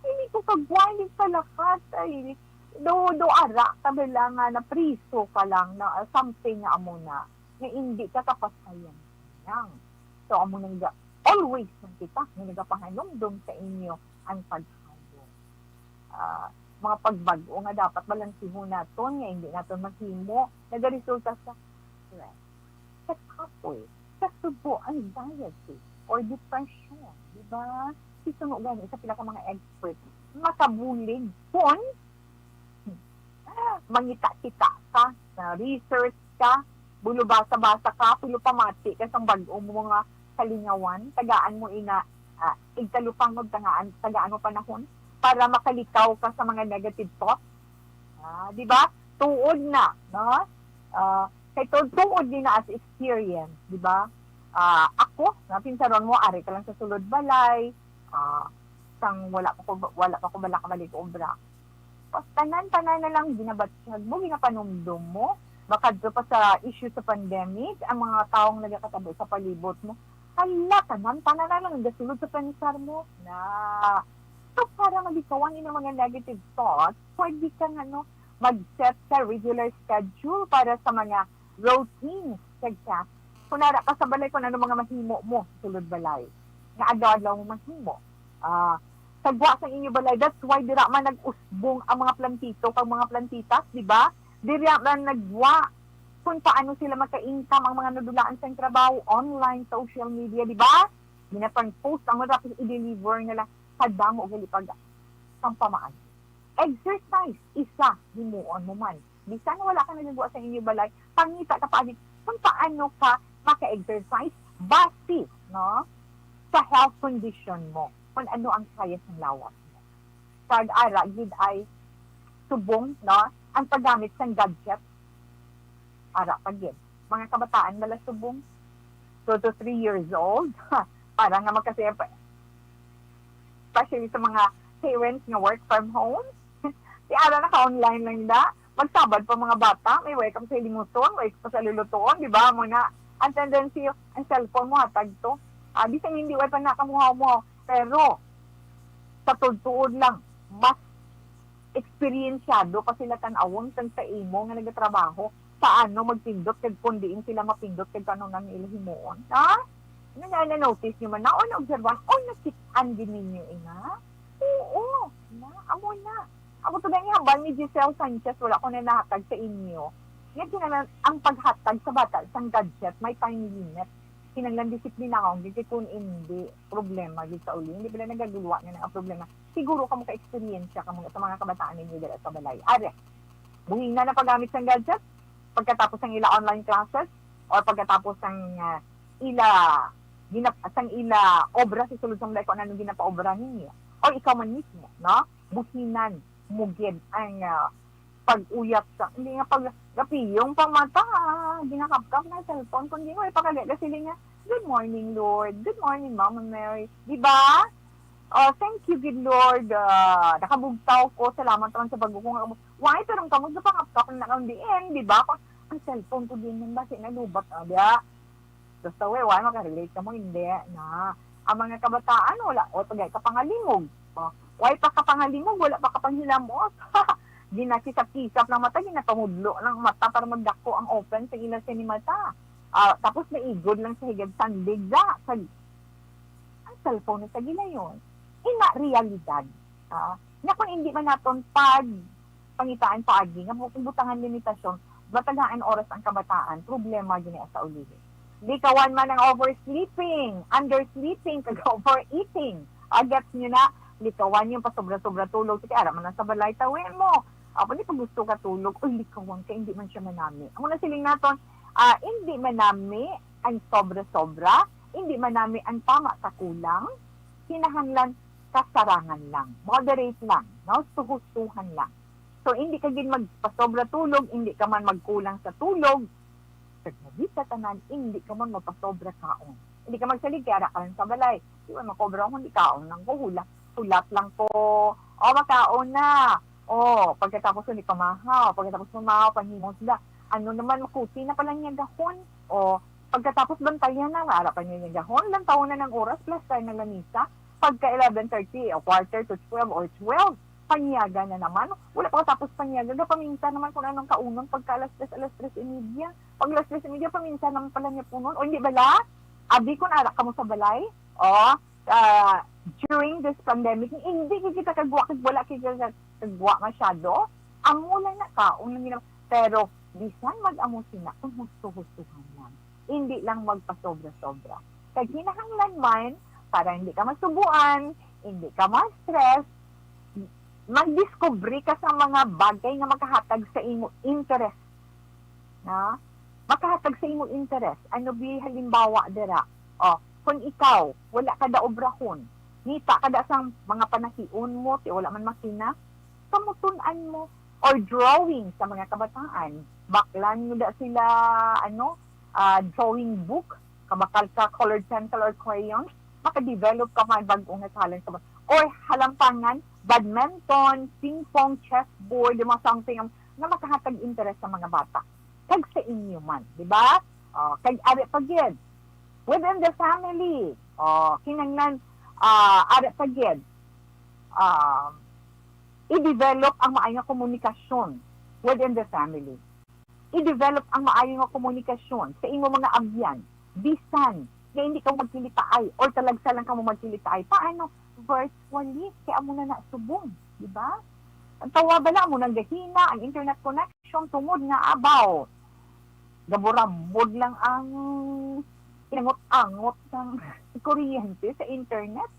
Speaker 2: Hindi ko kagwalig sa lakas. Ay, do ara tabela nga na priso ka lang na something nga amo na hindi ka kapasayan yang so amo nang always man kita nga nagapahanumdum sa inyo ang paghayong mga pagbago nga dapat balansihon naton nga hindi naton mahimo nagaresulta sa stress sa kapoy sa subo anxiety or depression, di ba? Sisunog gani sa pila ka mga experts makabulig kung mangita-kita ka, research ka, bulo basa-basa ka, pulo pamati ka sa bagong mga kalingawan, tagaan mo igtalupang mo tagaan mo panahon para makalikaw ka sa mga negative thoughts. Di ba? Tuod na, no? Kay tuod din na as experience, di ba? Ako, pinsaron mo, ari ka lang sa sulod balay, sang wala pa ko balik obra. Tanan na lang ginabatsyag mo, ginapanumdum mo, makadto pa sa issue sa pandemic, ang mga taong nagkakatabo sa palibot mo, tanan na lang nagasulod sa panisar mo na so para malikawan yung mga negative thoughts, pwede kang mag-set sa regular schedule para sa mga routines. Kaya, kunara ka sa balay kung ano mga mahimo mo, sulod balay. Nga adlaw mo mahimo. Sagwa sa inyo balay. That's why dira man nag-usbong ang mga plantito kag mga plantitas, di ba? Dira man nagwa kung paano sila maka-income ang mga nadulaan sa trabaho, online, social media, di ba? Ginapang-post ang mga tapos i-deliver nila sa damo o galipag ang pamaan. Exercise, isa, himuon mo man. Bisan wala ka nagagawa sa inyo balay, pangita ka pa kung paano ka maka-exercise base, no? Sa health condition mo. Kung ano ang kaya ng lawas mo. Pag-ara, gid ay subong, no? Ang paggamit ng gadget, ara pagid. Mga kabataan nala subong, 2 to 3 years old, para nga magkasaya pa. Especially sa mga parents nga work from home. Si ara naka-online lang da. Magsabad pa mga bata, may wake up sa limuton, wake up sa lulutoon, di ba? Muna, ang tendency, ang cellphone mo, hatag to. Bisan hindi way pa nakamuha mo. Pero, sa tuod lang, mas eksperyensyado pa sila tanawon kang sa imo nga nagatrabaho paano magpindot kag kundiin sila mapindot kag ano nang ilhimuon. Ha? Na-notice nyo man na o na-observan o nakitaan din ninyo ina? Oo. Na, amo na. Amo to ganyan habang ni Giselle Sanchez wala ko na nahatag sa inyo. Yan kinalang ang paghatag sa bata sang gadget may time limit. Kinanglan disiplina ka, hindi kung hindi problema dito sa uli. Hindi pala nagagulwa na ang problema. Siguro ka mo ka-experience ka mo sa mga kabataan ninyo dito sa balay. Are, buhin na paggamit ng gadget pagkatapos ng ila online classes or pagkatapos ng ila obra sa sulod sa balay kung anong ginapaobra ninyo. O ikaw man mismo, no? Buhinan, mugid ang pag-uyap sa, hindi nga pag-rapiyong pamata, ginakapkap na cellphone, kundi mo ipakagala sila nga, good morning, Lord. Good morning, Mama Mary. Diba? Oh, thank you, good Lord. Nakabugtaw ko. Salamat naman sa bago ko. Why, pero kamo sa pangapkap na nakandiin, diba? Ang cellphone ko din yung basi na lubat. Diba? Basta why, makarelate ka mo, hindi. Na, ang mga kabataan, wala. O, tagay, kapangalimog. Why pa kapangalimog? Wala pa kapanghilamos. Ginakisap-kisap ng mata, ginapamudlo ng mata para magdako ang open sa ilang sinimata. Tapos naigod lang sa higad sandig ang cellphone sa gila yun. Ina realidad. Na kung hindi man naton pangitaan paagi, nga kung butangan limitasyon, batagaan oras ang kabataan, problema yun sa ulihin. Di kawan man ang oversleeping, undersleeping, kag-overeating. Gets nyo na, likawan yung pasobra-sobra tulog. Sige, ara man sa balay, tawin mo. Pwede pag gusto ka tulog, likawan ka, hindi man siya manami. Ang muna siling naton, hindi manami ang sobra-sobra, hindi manami ang tama sa kulang, hinahanglan kasarangan lang, moderate lang, no? Suhustuhan lang. So, hindi ka din magpasobra tulog, hindi ka man magkulang sa tulog, sa tanan, hindi ka man magpasobra kaon. Hindi ka magsalig, kaya ka lang sa balay. Di ba, makobra ako, hindi kaon lang ko, hulat lang ko. Makaon na. Pagkatapos hindi ka mahaw. Pagkatapos mahaw, panhimong sila. Ano naman, makuti na pala niya gahon. Pagkatapos bantayan na, harapan niya niya gahon. Lang taon na ng oras, plus tayo ng lamisa. Pagka 11:30, o quarter to 12 or 12, panyaga na naman. Wala pa tapos panyaga. Paminsan naman kung anong kaunon pagka alas 3:30. Pag alas 3:30, paminsan naman pala niya punon. O hindi bala? Abi kung arak ka mo sa balay, during this pandemic, hindi kita kagwa, wala kita kagwa masyado. Amo lang na kaon lang ginawa. Pero, bisan mag-amo sila, kung husto-hustuhan lang. Hindi lang magpasobra-sobra. Kaya kinahanglan man, para hindi ka masubuan, hindi ka ma-stress, mag-discovery ka sa mga bagay na makahatag sa imo interest. Na? Makahatag sa imo interest. Ano bi halimbawa dira? Kung ikaw, wala ka da obrahon, nita ka da sang mga panahion mo, wala man makina, kamutunan mo, or drawing sa mga kabataan. Baklan nyo da sila, drawing book, kabakal ka colored pencil or crayons, makadevelop ka man bagong nasalan sa or halampangan, badminton, ping-pong, chessboard, yung mga something na makahatag interest sa mga bata. Kag sa inyo man, di ba? Kag ari pagid. Within the family, kinanglan, ari pagid, i-develop ang maayong komunikasyon within the family. I-develop ang maayong komunikasyon sa imo mga abyan, bisan, kaya hindi ka magkilitaay or talagsa lang ka mo magkilitaay. Paano? Virtually, kaya mo na nasubong, di ba? Ang tawa bala mo nang gahina, ang internet connection, tungod nga abaw. Gaburamod lang ang inangot-angot ng kuryente sa internet.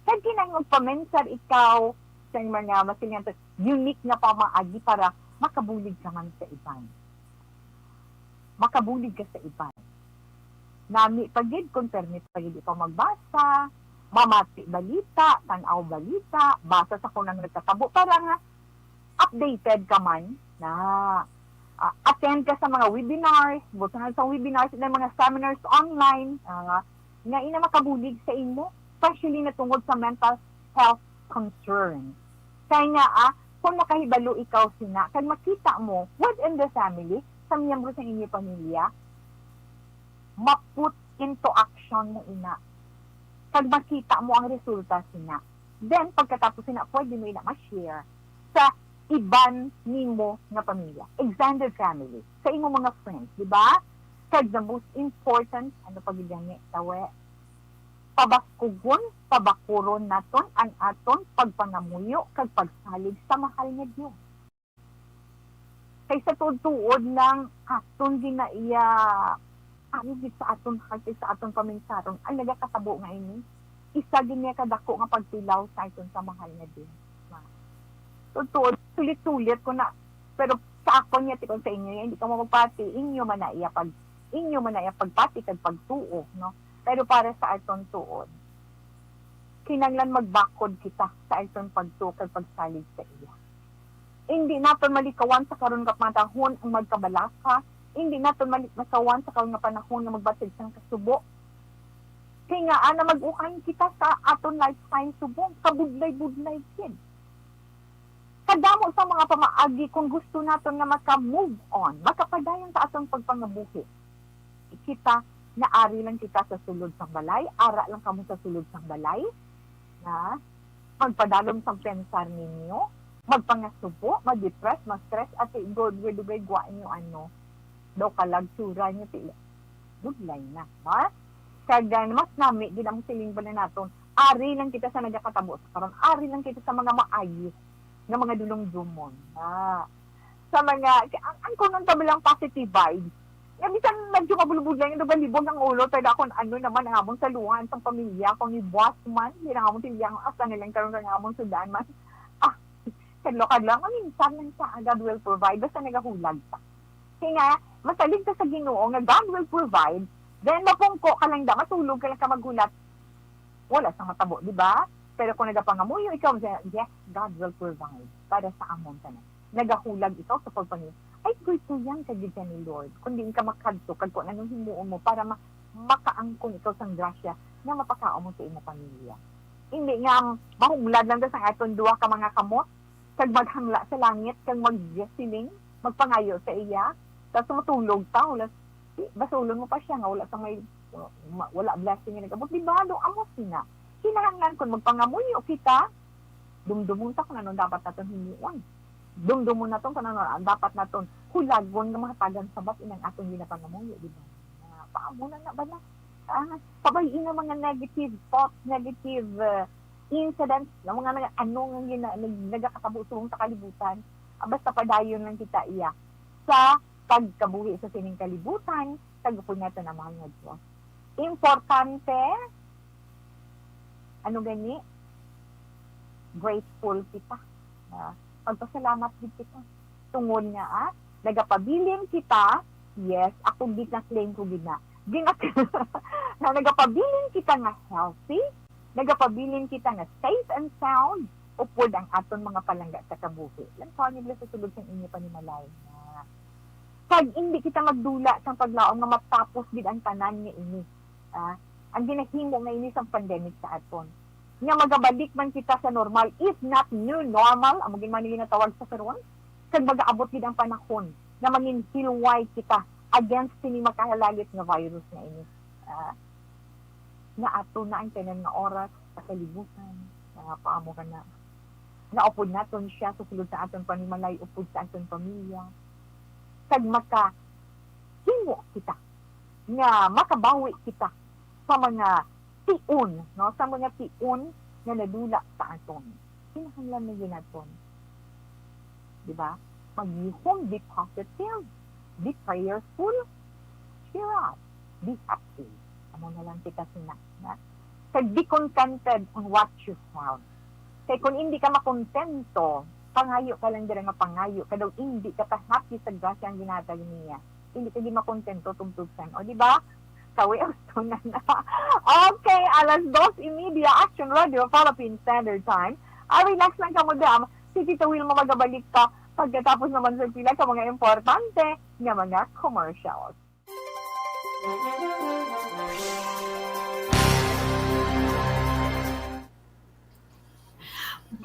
Speaker 2: Kaya kinangog pamensar ikaw sa mga masinyan, unique na pamaagi para makabulig ka man sa iban. Makabulig ka sa iban. Nami pagid, kung permit pagid ikaw magbasa, mamati balita, tanaw balita, basa sa kunang nagkatabo, para nga updated ka man na attend ka sa mga webinars, butuhan sa webinars, na mga seminars online, nga ina makabulig sa imo, especially na tungod sa mental health concern. Kaya nga, kung nakahibalo ikaw sina, kag makita mo, within the family, sa miyembro sa inyong pamilya, ma-put into action mo ina. Kag makita mo ang resulta sina. Then, pagkatapos na, pwede mo ina ma-share sa iban nimo nga pamilya, extended family, sa imo mga friends, di ba? Kag the most important, ano pagigani, tawe, pabaskugon, pabakuron naton ang aton pagpangamuyo kag pagsalig sa mahal nga Dios. Kay sa tuod ng aton ginaiya, ano gid sa aton heart, sa aton paminsaron, ang nagakatabo nga ini, isa din niya kadako nga pagtilaw sa aton sa mahal nga Dios. Tuod, sulit-sulit ko na, pero sa ako niya, tikon sa inyo, hindi ka magpati, inyo man na iya pagpati kag pagtuo, no? Pero para sa aton tuod, kinanglan magbakod kita sa aton pagtuo kag pagsalig sa iya. Hindi naton malikawan sa karon nga panahon ang magkabalaka, hindi naton malikawan sa karon nga panahon nga magbatid sang kasubo. Kaya nga ana mag-ukan kita sa aton lifetime subong, kabudlay-budlay kin. Kadamo sa mga pamaagi kung gusto naton nga maka-move on, makapadayon sa atong pagpangabuhi. Kita, naari lang kita sa sulod sang balay, ara lang kamo sa sulod sang balay, na magpadalom sang pensar ninyo, magpangasubo, mag-depress, mag-stress, at dugay gwa nyo ano, daw kalagtura nyo, budlay na, ha? Kaya mas nami, din ang siling ba na naton, ari lang kita sa nagkakatabo sa karon, ari lang kita sa mga maayos, ng mga dulong dumon. Sa mga, ang kunong tabilang positive vibes, nga bisan medyo mabulubog lang yung balibog ng ulo, pero ako ano naman ang among saluhan sa pamilya, kung ni boss man, hindi na among tiliyang asa nilang karoon ng among sudan man. Kadlo-kadlo, minsan lang sa God will provide, basta nagahulag pa. Kaya nga, masalig ka sa Ginoo nga God will provide, then mapungko ka lang da, matulog ka lang ka magulat, wala sa matabo, di ba? Pero kung nagapangamuyo, ikaw, yes, God will provide para sa amon ka na. Nagahulag ikaw sa pagpangin. Ay, gusto yan kagid ni Lord. Kung di ka makadto, kag kung anong himuon mo para makaangkon ikaw sang grasya na mapakaon mo sa imo pamilya. Hindi nga, mahumlad lang sa aton duwa ka mga kamot, kag maghangla sa langit, kag mag-siling, magpangayo sa iya, tapos matulog ta, basulon mo pa siya nga, wala blessing nga nagabot. Di ba, do amos na. Kinahanglan kung magpangamuyo kita, dumdumon ta kung ano dapat natin himuon. Dumdumon na kung ano dapat natin hulagon ng mga tagang sabat inang atong ginapangamuyo, di ba? Paamunan na ba na? Pabayin ng mga negative thoughts, negative incidents, ng mga anong nagkakatabo sa kalibutan, basta padayon lang kita iya sa pagkabuhi sa sining kalibutan, tagapon natin ang mga nga Diyos. Importante, ano gani? Grateful kita. Pagpasalamat din kita. Tungod nga, nagapabilin kita, yes, ako di na claim ko gina. Na nagapabilin kita nga healthy, nagapabilin kita nga safe and sound, upod ang aton mga palangga sa kabuhi. Lantaw nila sa sulod ng inyo panimalay. Pag hindi kita magdula sa paglaom nga matapos din ang tanan niya ini. Ang ginahimo nga ini sa pandemic sa aton. Nga magabalik man kita sa normal, if not new normal, ang maging manili na tawag sa karon, kag mag-aabot din ang panahon na mangin hilway kita against sini makahalagit nga virus na ini. Na ato na ang tanan nga oras sa kalibutan, paamo ka na. Naupod naton siya sa sulod sa aton panimalay, upod sa aton pamilya. Kag himo kita, nga makabawi kita sa mga tiun, no? Sa mga tiun na nadula sa aton. Kinahanglan na yun aton. Diba? Maghihong, be positive, be prayerful, cheer up, be happy. Amo na lang kita sinak. Kag be contented on what you found. Kaya kung hindi ka makontento, pangayo ka lang dira nga pangayo, kadaw hindi ka pa happy sa grasya ang ginatag niya. Hindi ka di makontento tungtugsan. O, di ba? Kawi, na na. Okay, alas 2:30, Action Radio, Philippine Standard Time. Relax lang ka mo, dam. Si Tita Wilma magabalik ka pagkatapos naman sa pila sa mga importante nga mga commercials.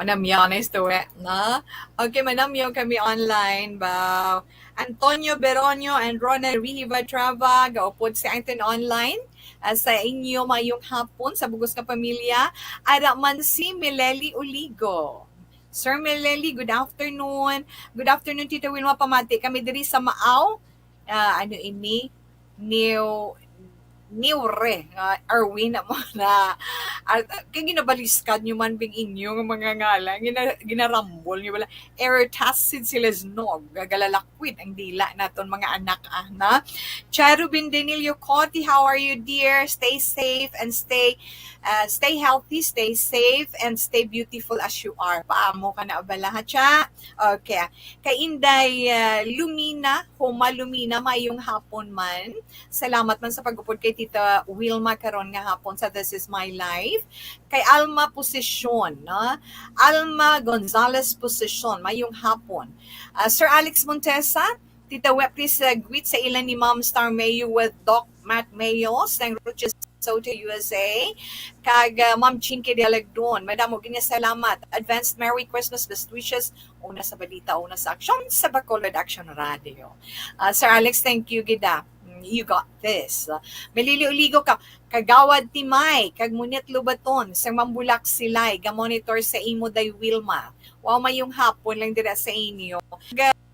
Speaker 12: Manamyanes to na. Okay, manamyo kami online ba. Antonio Beronio and Rona Riva Trava, gaupod si Anton online. Sa inyo mayong hapon sa Bugos ka Pamilya. Ara man si Meleli Uligo. Sir Meleli, good afternoon. Good afternoon, Tita Wilma Pamati. Kami diri sa Maaw. Niure, Arwin mo na kaya ginabaliskad nyo man bing inyong mga ngalan, ginarambol nyo wala, ertacid sila znog, gagalalakwid ang dila naton mga anak na. Charubin Danilio Coti, how are you dear? Stay safe and stay healthy, stay safe and stay beautiful as you are. Paamo ka na abala ha cha? Okay. Kay Inday Lumina, Homa Lumina, mayong hapon man. Salamat man sa pagupod kay Tita Wilma karon nga hapon sa This Is My Life. Kay Alma Posisyon, no? Alma Gonzalez Posisyon, mayong hapon. Sir Alex Montesa, Tita Web, please greet sa ilan ni Ma'am Star Mayo with Doc Matt Mayos ng Roches Soto, USA. Kag Ma'am Chinky Delagdon, madamo ginya salamat. Advanced Merry Christmas, best wishes. Una sa balita, una sa aksyon sa Bacolod Action Radio. Sir Alex, thank you gida. You got this. Melili-uligo ka, kagawad timay, kag munit lubaton, sa mambulak silay, ga-monitor sa imo day Wilma. Wow, mayong hapon lang dira sa inyo.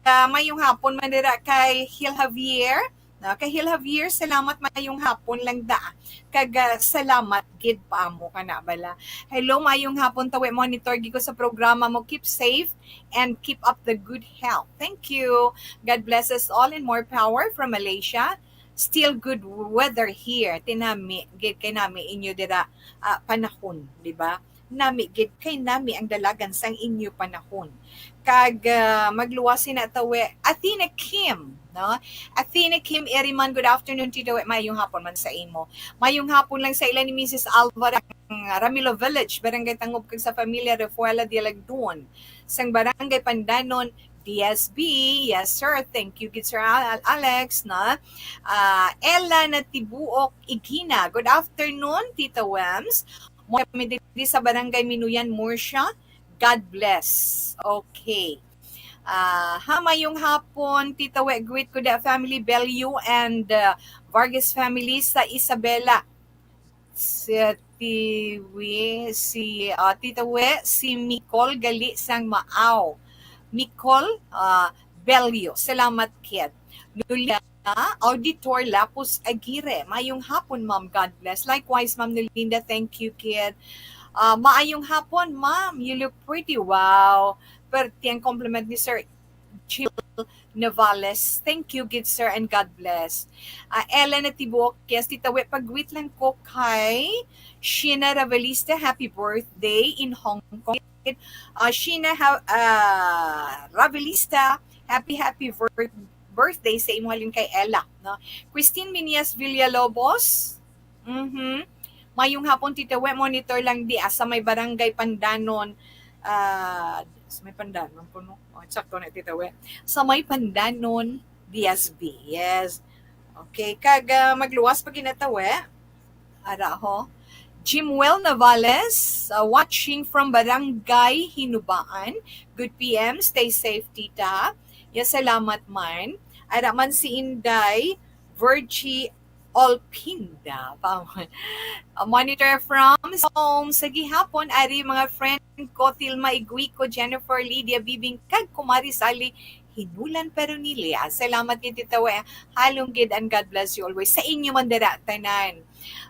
Speaker 12: Mayong hapon man dira kay Hil Javier. Kay Hil Javier, salamat mayong hapon lang da. Kag salamat gid pa mo kana bala. Hello, mayong hapon tawi monitor giko sa programa mo. Keep safe and keep up the good health. Thank you. God bless us all and more power from Malaysia. Still good weather here. Tinami gid kay nami inyo dira panahon, di ba? Nami gid kay nami ang dalagan sang inyo panahon. Kag magluwasin na tawi Athena Kim, no? Athena Kim Eriman, good afternoon Tito. Mayong hapon man sa imo. Mayong hapon lang sa ilan ni Mrs. Alvaro Ramilo Village, Barangay Tangob kag sa pamilya Refuela de Lagdon. Sang Barangay Pandanon DSB, yes sir, thank you, good sir Alex, na. Ella Natibuok Igina, good afternoon, Tita Wems. Mo kami dito sa Barangay Minuyan, Murcia. God bless. Okay. Hamayong hapon, Tita We, greet ko the family Bellew and Vargas family sa Isabela. Tita We, si Micol Gali sang Maaw. Micol Bellew. Salamat, kid. Nulia Auditor Lapus Aguirre. Mayong hapon, Ma'am. God bless. Likewise, Ma'am Nulinda. Thank you, kid. Maayong hapon, Ma'am. You look pretty. Wow. Perti ang compliment ni Sir Jill Navales. Thank you, good sir, and God bless. Ellen Atibok, yes, Tita We, pag-greet lang ko kay Sheena Ravelista. Happy birthday in Hong Kong. Sheena Ravelista, happy birthday sa imo halin kay Ella. No? Christine Minias Villalobos. Mayong hapon, Tita We, monitor lang di sa may Barangay Pandanon. Sa may Pandanon po, no? Sakto na, Tita We. Sa may Pandanon, DSB. Yes. Okay. Kag magluwas pa ginatawe. Ara ho. Jimwell Navales, watching from Barangay Hinubaan. Good PM. Stay safe, Tita. Yes, salamat man. Ara man si Inday Virgie Olpinda. Monitor from home sa gihapon, ari mga friend ko, Tilma Iguico, Jennifer Lydia Bibing, kag Kumari Sally Hinulan Peronilia. Salamat ni Tita We. Halong gid and God bless you always. Sa inyo man dara tanan.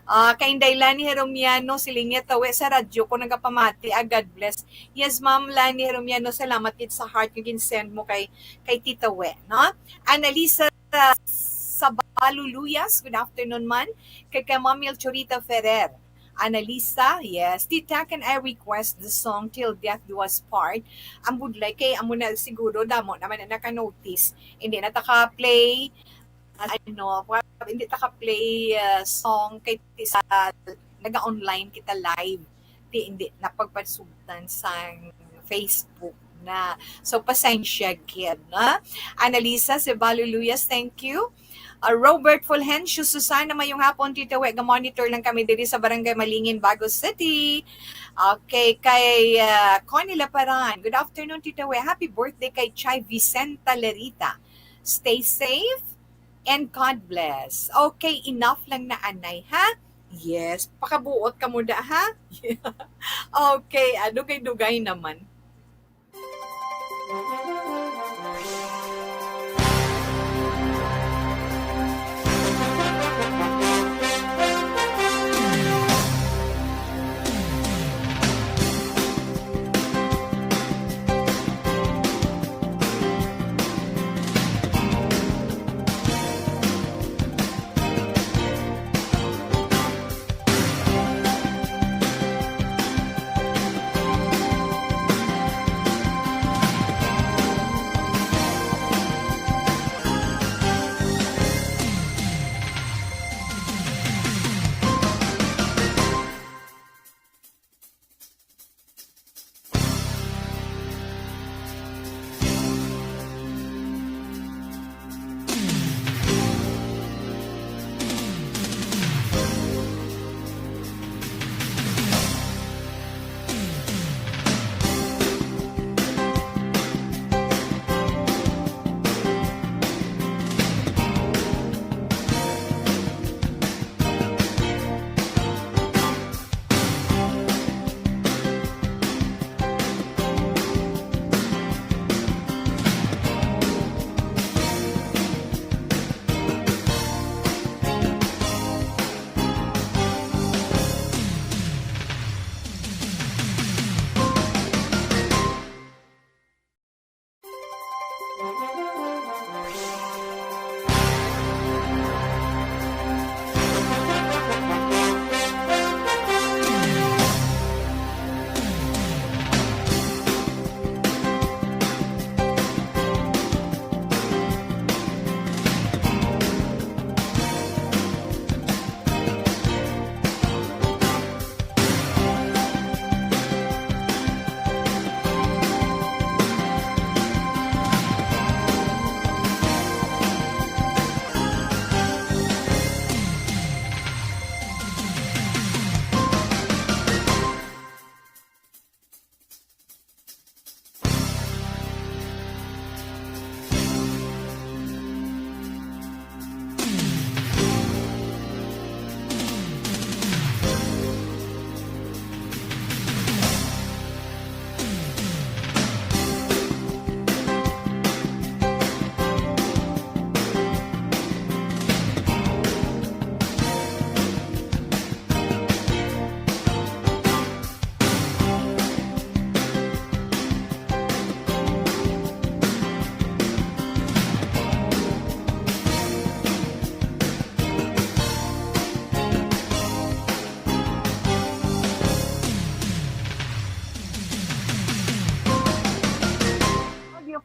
Speaker 12: Kay Inday Lani Heromiano, silingya tawe sa radyo ko nagapamati. God bless. Yes, Ma'am Lani Heromiano, salamat gid sa heart yung ginsend mo kay Tita We, no? Annalisa Sabaluluyas, good afternoon man. Kay Ma'am Chorita Ferrer. Annalisa, yes. Tita, can I request the song Till Death Do Us Part? Ang budlay kay amo na siguro damo naman na naka-notice. Hindi na taka-play hindi taka-play song kay sa naga-online kita live. Hindi napagpasugtan sa Facebook na. So pasensya kid, na. Annalisa Sabaluluyas, thank you. Robert Fulgencio, Susana, mayong hapon, Tita We. Ga-monitor lang kami diri sa Barangay Malingin, Bago City. Okay, kay Connie Laparan. Good afternoon, Tita We. Happy birthday kay Chay Vicenta Larita. Stay safe and God bless. Okay, enough lang na anay, ha? Yes, pakabuot ka muna, ha? Okay, dugay-dugay naman.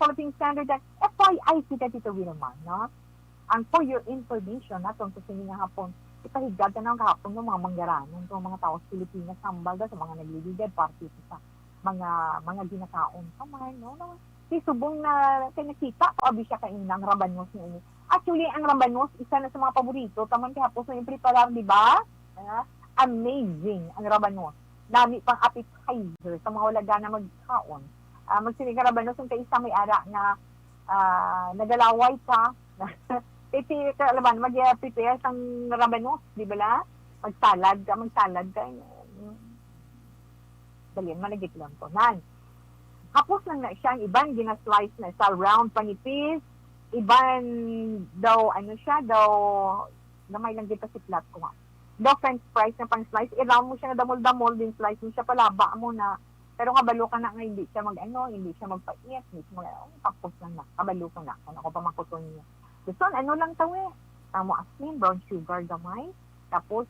Speaker 2: Philippine Standard Act, FYI kita dito naman, no? Ang for your information, natong sa sininga hapon, ipahigad na ng kahapon ng mga manggaranon, ng mga tao sa Pilipinas, sambal sa mga naglilidad, party sa mga ginakaon. Kamay, no? Si subong na nakita, abi siya kain ng rabanos niya. Actually, ang rabanos, isa na sa mga paborito, taman kahapon sa yung preparar, di ba? Amazing ang rabanos. Dami pang appetizer sa mga walaga na magkaon. Magsinigarabanos yung kaisa may ara na nagalaway ka. Mag-prepare sang rabanos, di ba la? Magsalad ka. Dalian, malagit lang to. Hapos lang na siya, iban gina-slice na sa round panipis, iban daw, namay lang dito si plat ko nga. Daw french fries na pang-slice, i-round mo siya na damol-damol, din slice mo siya palaba mo na. Pero kabalo ka na nga, hindi siya hindi siya magpait, tapos lang na, kabalo ka na, kung ako pa makuton niya. So, lang tawe, tamo asin, brown sugar gamay, tapos,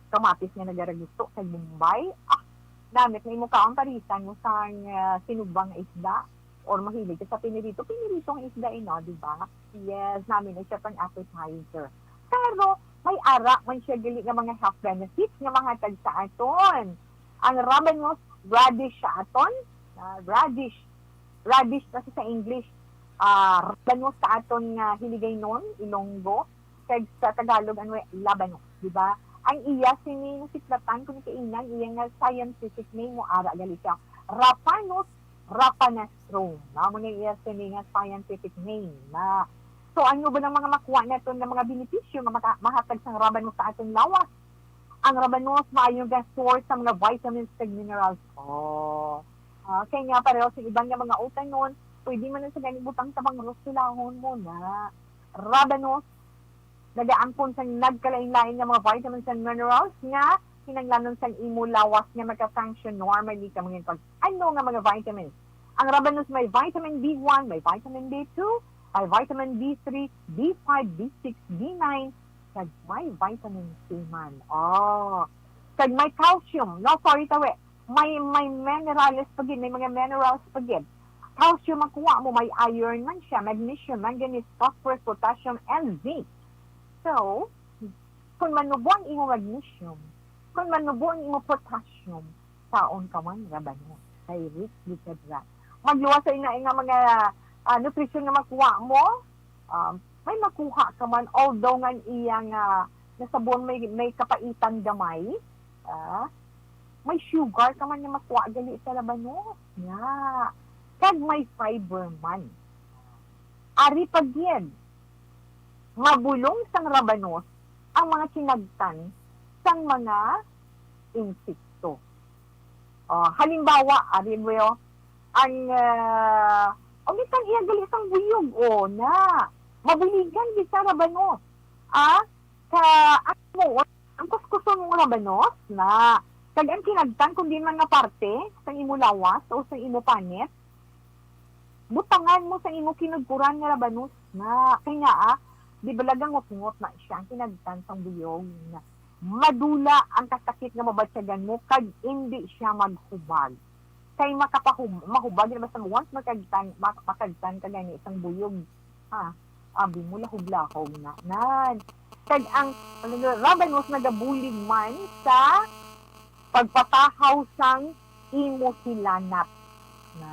Speaker 2: kamatis nga nagaragusto sa Bombay, damit na imo kaon tarisan mo sa sinubang na isda, or mahilig ka sa piniritong isda, di ba? Yes, namin na siya pang appetizer. Pero, may ara man siya gali nga mga health benefits nga mga tag sa aton. Ang rabanos, radish sa aton, radish kasi sa English, rabanos sa aton nga hiligay nun, Ilonggo, kay sa Tagalog ano labanos, di ba? Ang iya sini siklatan kung kainan iya nga scientific name mo ara gali siya. Rapanus rapanastrum. Mo ni iya sini nga scientific name na. So ano ba ng mga makuha nato ng mga benepisyo nga mahatag sang rabanos sa atong lawas? Ang rabanos maayo nga source sa mga vitamins ug minerals. Kaya nga pareho sa ibang nga mga utanon, pwede man sa ganit butang sa mga rosulahon mo na rabanos nagaangkon sa nagkalain-lain nga mga vitamins and minerals nga kinanglanon sa imo lawas nga maka-function normally ka mga pag ano nga mga vitamins. Ang rabanos may vitamin B1, may vitamin B2, may vitamin B3, B5, B6, B9, kag may vitamin C man. Kag may calcium. No, sorry tawe. May minerals pagid, may mga minerals pagid. Calcium makuha mo, may iron man siya, magnesium, manganese, phosphorus, potassium, and zinc. So, kung manubo ang imo magnesium, kung manubo ang imo potassium, taon ka man rabanos. Kay rich with that. Magluwas sa ina nga mga nutrition nga makuha mo, may makuha ka man, although nga iyang nasabon may kapaitan gamay, may sugar ka man nga makuha gali sa labanos. Kag may fiber man. Ari pagyan, mabulong sang rabanos ang mga kinagtan sang mga insekto. Halimbawa, ari well, ang umitan iya gali sang buyog na mabuligan di sa rabanos. Ang kuskuson ng rabanos na kag ang kinagtan kung di man nga parte sa imo lawas o sa imo panit, butangan mo sa imo kinugkuran nga rabanos na kaya di balagang ngot na siya ang kinagtan sang buyog na madula ang kasakit nga mabatsagan mo kag hindi siya maghubag. Kay mahubag na basta once makagtan ka gani isang buyog abi mo lahog-lahog na. Kag ang rabanos nagabulig man sa pagpatahaw sang imo hilanat na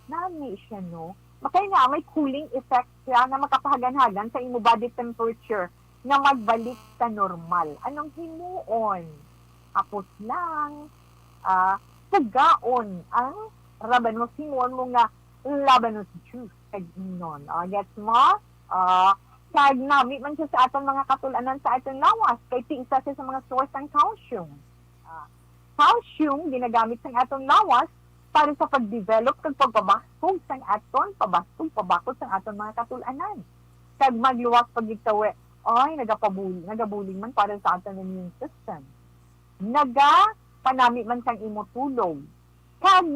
Speaker 2: nami siya no. Makaya nga may cooling effect siya na makapahagan-hagan sa imo body temperature na magbalik sa normal. Anong himuon? Tapos lang sagaon ang rabanos himuon mo nga labanos juice kag inon. Gets mo? Kag nami man siya sa aton mga katulanan sa aton lawas kay isa siya sa mga source ng calcium. Calcium ginagamit sa atong lawas para sa pag-develop kag pagpabasog sang aton pabakod sang aton mga katulanan. Kag magluwas pagitawe nagabuling man para sa aton immune system. Panami man sang imo tulog. Kag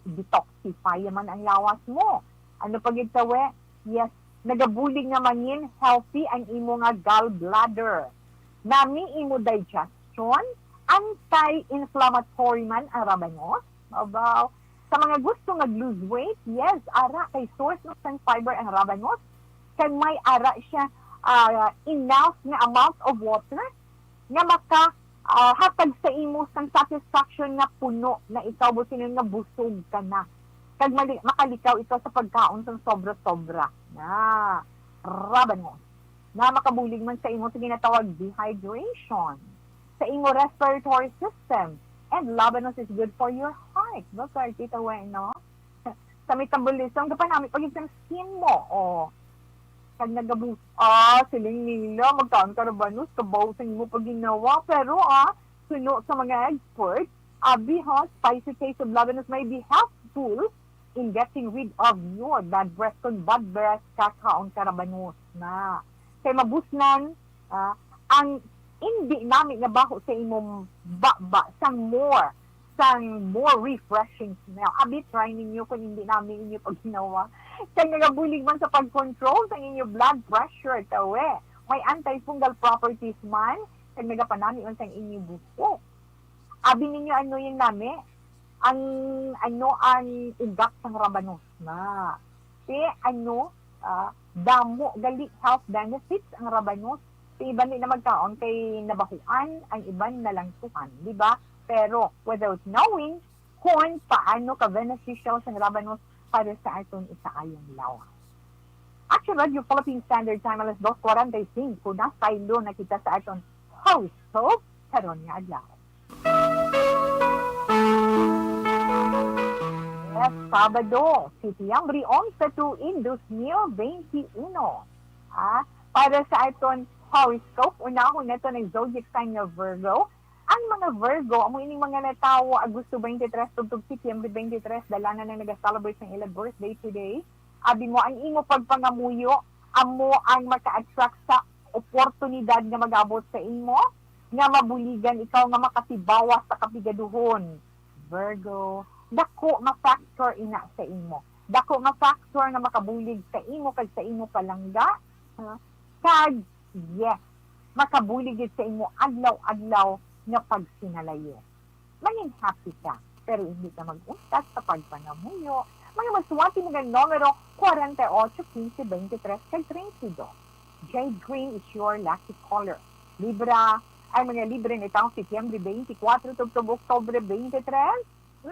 Speaker 2: detoxify man ang lawas mo. Ano pagitawe? Yes, nagabuling naman yin healthy ang imo nga gallbladder. Nami imo digestion, anti-inflammatory man ang rabanos. About sa mga gusto lose weight, yes, ara kay source ng sang fiber ang rabanos. Kay may ara siya enough na amount of water nga hatag sa imo sang satisfaction nga puno na ikaw busin nga busog ka na. Kag makalikaw ito sa pagkaon sang sobra-sobra na rabanos na makabulig man sa imo sa ginatawag dehydration sa imo respiratory system. And labanos is good for your heart. Bakit kita no? Sa metabolism kapag namin pag isang skin mo kag siling nila magkaan ka rabanos kabaw sa imo pag ginawa pero suno sa mga experts spicy taste of labanos may be helpful in getting rid of your bad breath kung bad breath kakaon ka rabanos na kay mabusnan ang hindi namin nabaho sa imong sang more refreshing smell. Try ninyo kung hindi namin inyo pag ginawa. Kaya nagabulig man sa pag-control sa inyo blood pressure. May antifungal properties man. Kaya nagapanami man sa inyo buko. Abi ninyo ano yung nami? Ang ugat sang rabanos na. Damo, gali health benefits ang rabanos. Iban din na magkaon kay nabahuan, ang iban na lang tuhan, di ba? Pero without knowing kung paano ka beneficial sa rabanos para sa aton isaayong lawas. At Action Radio Philippine Standard Time alas 2:45 kung nasaylo na kita sa aton horoscope karon nga adlaw. Yes, Sabado, Setiembre 11 to Indus 2021. Para sa aton horoscope, unahon na ito ng zodiac sign ng Virgo. Ang mga Virgo, amo ining mga natawo, Agosto 23 tugtog Setiembre 23, dala na nag-celebrate ng ilang birthday today. Abi mo, ang imo pagpangamuyo, amo ang maka-attract sa oportunidad nga mag-abot sa imo, nga mabuligan ikaw nga makatibawas sa kapigaduhon. Virgo, dako ma-factor ina sa imo. Dako ma-factor nga makabulig sa imo kag sa imo palangga. Kag, yes, makabulig sa imo adlaw-adlaw nga pagsinalayo. Maging happy ka, pero hindi ka mag-untat sa pagpangamuyo. Mga masuwati mga numero 48, 15, 23, kag 32. Jade green is your lucky color. Libra, ay mga libre nitong Setyembre 24 tugtog Oktubre 23.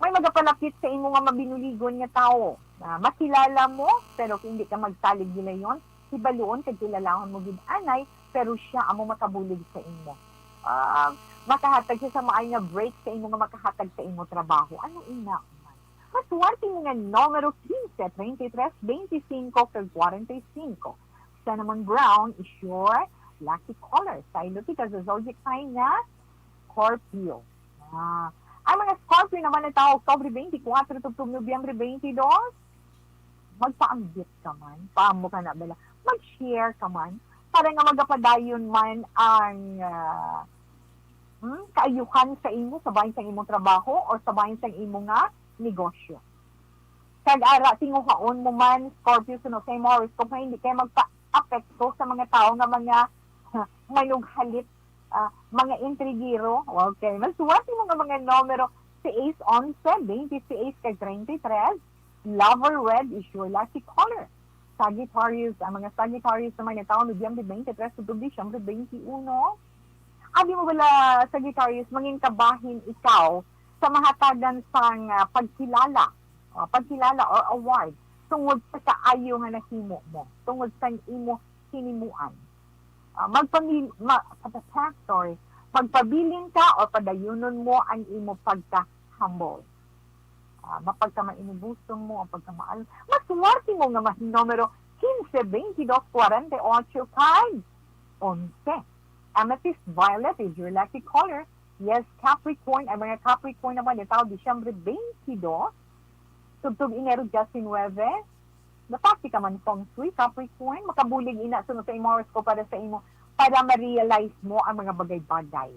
Speaker 2: May magapalapit sa imo nga mabinuligon nga tao. Makilala mo, pero hindi ka magsalig nila yon. Hibaluon kag kilalahon mo gid anay, pero siya amo makabulig sa imo. Makahatag siya sa maay nga break sa imo nga makahatag sa imo trabaho. Ano ina? Maswerte mo nga numero 15, 23, 25, kag 45. Cinnamon brown is your lucky color. Sailo kita sa zodiac sign nga Scorpio. Ang mga Scorpio naman na tao, Oktubre 24, tugtog Nobyembre 22, magpaambit ka man, paamo ka na bala, mag-share ka man, para nga magapadayon man ang kaayuhan sa imo, sabahin sa imong trabaho, o sabahin sa imo nga negosyo. Kag-ara, tinguhaon mo man, Scorpio, suno sa imo horoscope, na hindi kayo magpa-apekto sa mga tao nga mga manughalit, mga intrigiro. Okay, masuwati mo nga mga numero si Ace 11, 26, kag 33, Lover red is your lucky color. Sagittarius, ang mga Sagittarius naman na taon, Nobyembre 23, tugtog Disyembre 21. Abi mo wala, Sagittarius, manging kabahin ikaw sa mahatagan sang pagkilala or award tungod sa kaayo nga nahimo mo, tungod sa imo hinimuan. Magpabilin ka o padayunon mo ang imo pagka-humble. Mapagkamainubusong mo o pagkamaal. Maswerte mo nga mas numero 15, 22, 48, kag 11. Amethyst violet is your lucky color. Yes, Capricorn. Ang mga Capricorn naman, ito, Disyembre 22, tugtog Enero 19. Napati ka man feng shui, Capricorn. Makabulig ina sunod sa imo horoscope para sa imo, para ma-realize mo ang mga bagay-bagay.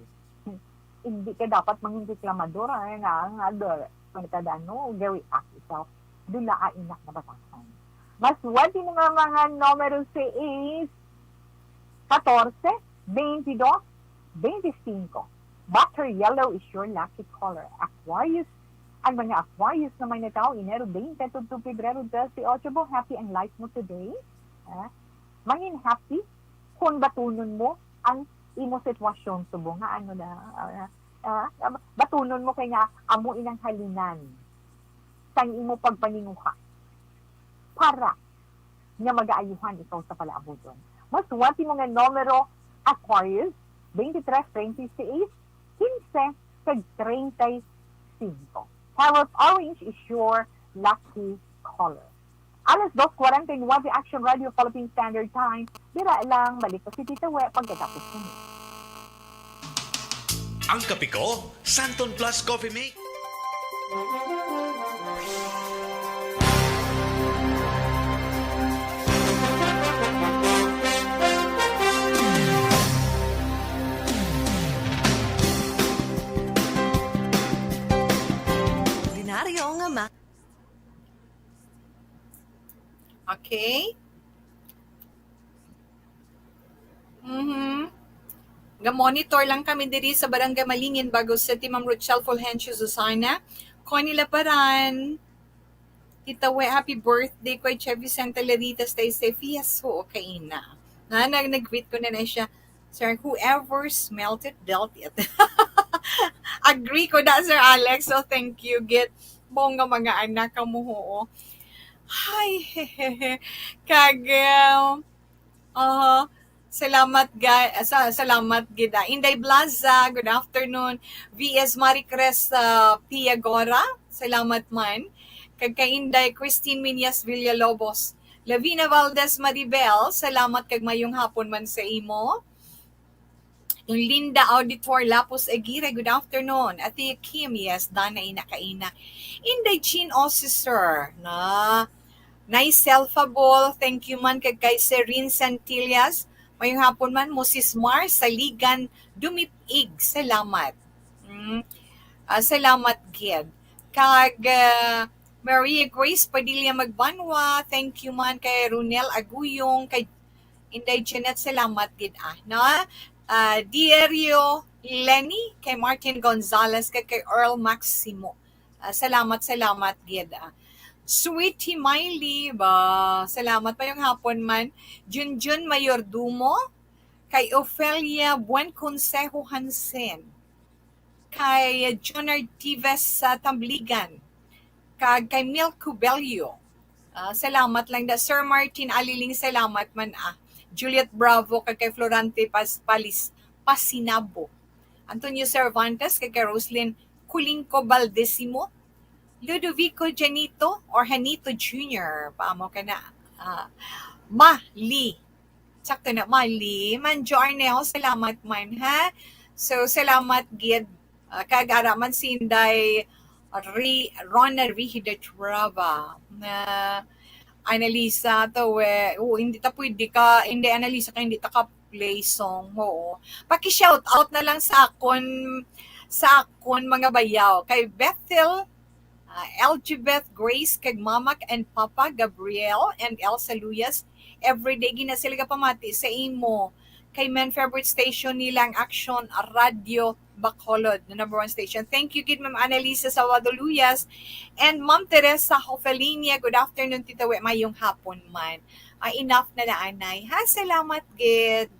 Speaker 2: Hindi ka dapat manging reklamador, ang ador. Pagkadano, very act itself. Dula inak na batasan. Mas wadi mo nga mga numero si is 14, 22, 25. Butter yellow is your lucky color. Aquarius, ang mga Aquarius naman na tao, Enero 20 to Pebrero 18, happy ang life mo today. Mangin happy kung batunon mo ang imo sitwasyon subo nga ano na batunon mo kay nga amo inang halinan sang imo pagpaninguha para nga mag-aayuhan ikaw sa palaabudon. Maswati mo nga numero Aquarius 23, 26, 15, kag 35. Parrot orange is your lucky color. Alas 2:49 the Action Radio Philippine Standard Time. Dira lang, balik ko si Tita We pagkatapos nito.
Speaker 13: Ang kape ko, Santon Plus Coffee Mate.
Speaker 14: Ordinaryo nga ma.
Speaker 12: Okay? Ga-monitor lang kami diri sa Barangay Malingin bago City, Ma'am Rochelle Fulgencio Susana. Connie Laparan. Tita We, happy birthday kay Chevy Santa Larita, stay safe. Yes, ho, okay na. Nag-greet ko na siya. Sir, whoever smelt it, dealt it. Agree ko na, Sir Alex. So, thank you. Get bongga mga anak mo ho. Hi, kag, salamat salamat gida. Inday Blaza, good afternoon. VS Maricres Pia Gora, salamat man. Kag kay Inday Christine Minyas Villalobos. Lavina Valdez Maribel, salamat kag mayong hapon man sa imo. Yung Linda Auditor Lapos Aguirre, good afternoon. Ate Kim, yes, Dana Inakaina. Inday Chin Officer, na Nice Selfable, thank you man kag kay Serene Santillas. Mayong hapon man, Moses Mar, Saligan, Dumipig, salamat. Salamat, Gid. Kag Maria Grace Padilla Magbanwa, thank you man kay Runel Aguyong, kay Inday Janet, salamat, Gid. No? Diario Lenny, kay Martin Gonzalez, kay Earl Maximo. Salamat, Gid. Sweetie Miley, ba? Salamat pa yung hapon man. Junjun Mayordumo, kay Ophelia Buen Consejo Hansen, kay John Artives sa Tambligan, kay Milko Bello. Salamat lang da. Sir Martin Aliling, salamat man Juliet Bravo, kay Florante Pasinabo. Antonio Cervantes, kay Roslyn Culingco Valdesimo. Ludovico Janito or Hanito Jr. Paamo ka na. Mali. Sakto na, Mali. Manjo Arneo, salamat man, ha? So, salamat, Gid. Kagaraman sinday Rona Rihida Trava na Analisa to hindi ta pwede ka, hindi Analisa ka, hindi ta ka play song mo. Paki-shout out na lang sa akon mga bayaw. Kay Bethel, Elgibeth Grace, kag Mamak and Papa Gabriel and Elsa Luyas. Everyday gina sila pamati sa imo. Kay Men Favorite Station nilang Action Radio Bacolod, the #1 station. Thank you, Gid Ma'am Annalisa Salvador Luyas and Ma'am Teresa Hofelinia. Good afternoon, Tita We. Mayong hapon man. Enough na naanay. Ha, salamat, Gid.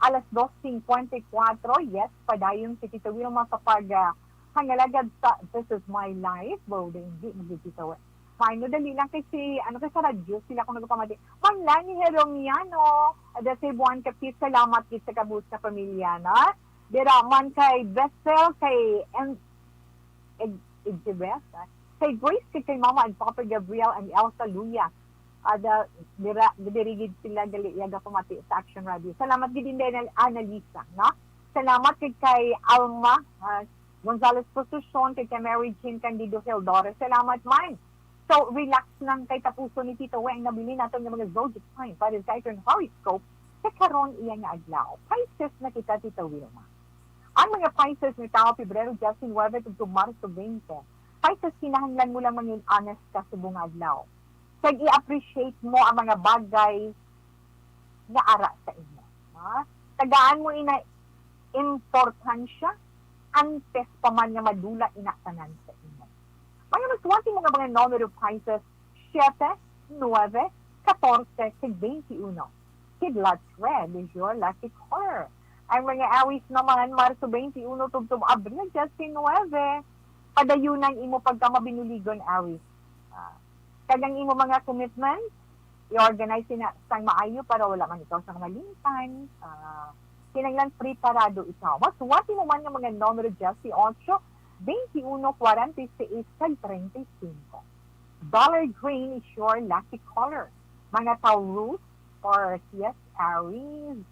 Speaker 2: Alas 2:54, yes, padayon si Tito Wilma kapag hangalagad sa This Is My Life, bro, hindi mag-Tito. Fine, dali lang kasi, sa radyo, sila kung nagpamati. Ma'am Lani Heromiano, dati buwan ka, please, salamat kit sa kabus na pamilya, na? Dira man kay Bethel, kay Edgebeth, kay Grace, kay Mama, and Papa Gabriel, and Elsa Luya. Dirigid sila gali yaga pamati sa Action Radio. Salamat gid din Analisa, no? Salamat kay Alma Gonzales Position, kay Mary Jane Candido Hildore. Salamat man. So relax lang kay tapuso ni Tito Weng nabili naton nga mga zodiac sign para sa iton horoscope sa karon iya nga adlaw. Pisces na kita, Tito Wilma. Ang mga Pisces ni tao Pebrero 19 to Marso 20. Pisces, kinahanglan mo lang maging honest ka sa buong adlaw. Kag i-appreciate mo ang mga bagay na ara sa imo. Tagaan mo ina importansya antes pa man nga madula inaktanan sa imo. Mga nagsuwati mo nga mga numero Pisces 7, 9, 14, 21. Kidlat red is your lucky color. Ang mga awis naman Marso 21 tugtong Abril 19. Padayunan imo pagka mabinuligon awis. Kagang imo mga commitment, i-organize na sang maayo para wala man ikaw sa malimtan. Kinanglan preparado ikaw. Masuwati mo man ng mga numero 18, 21, 46, kag 35. Dollar green is your lucky color. Mga Taurus or yes, Aries.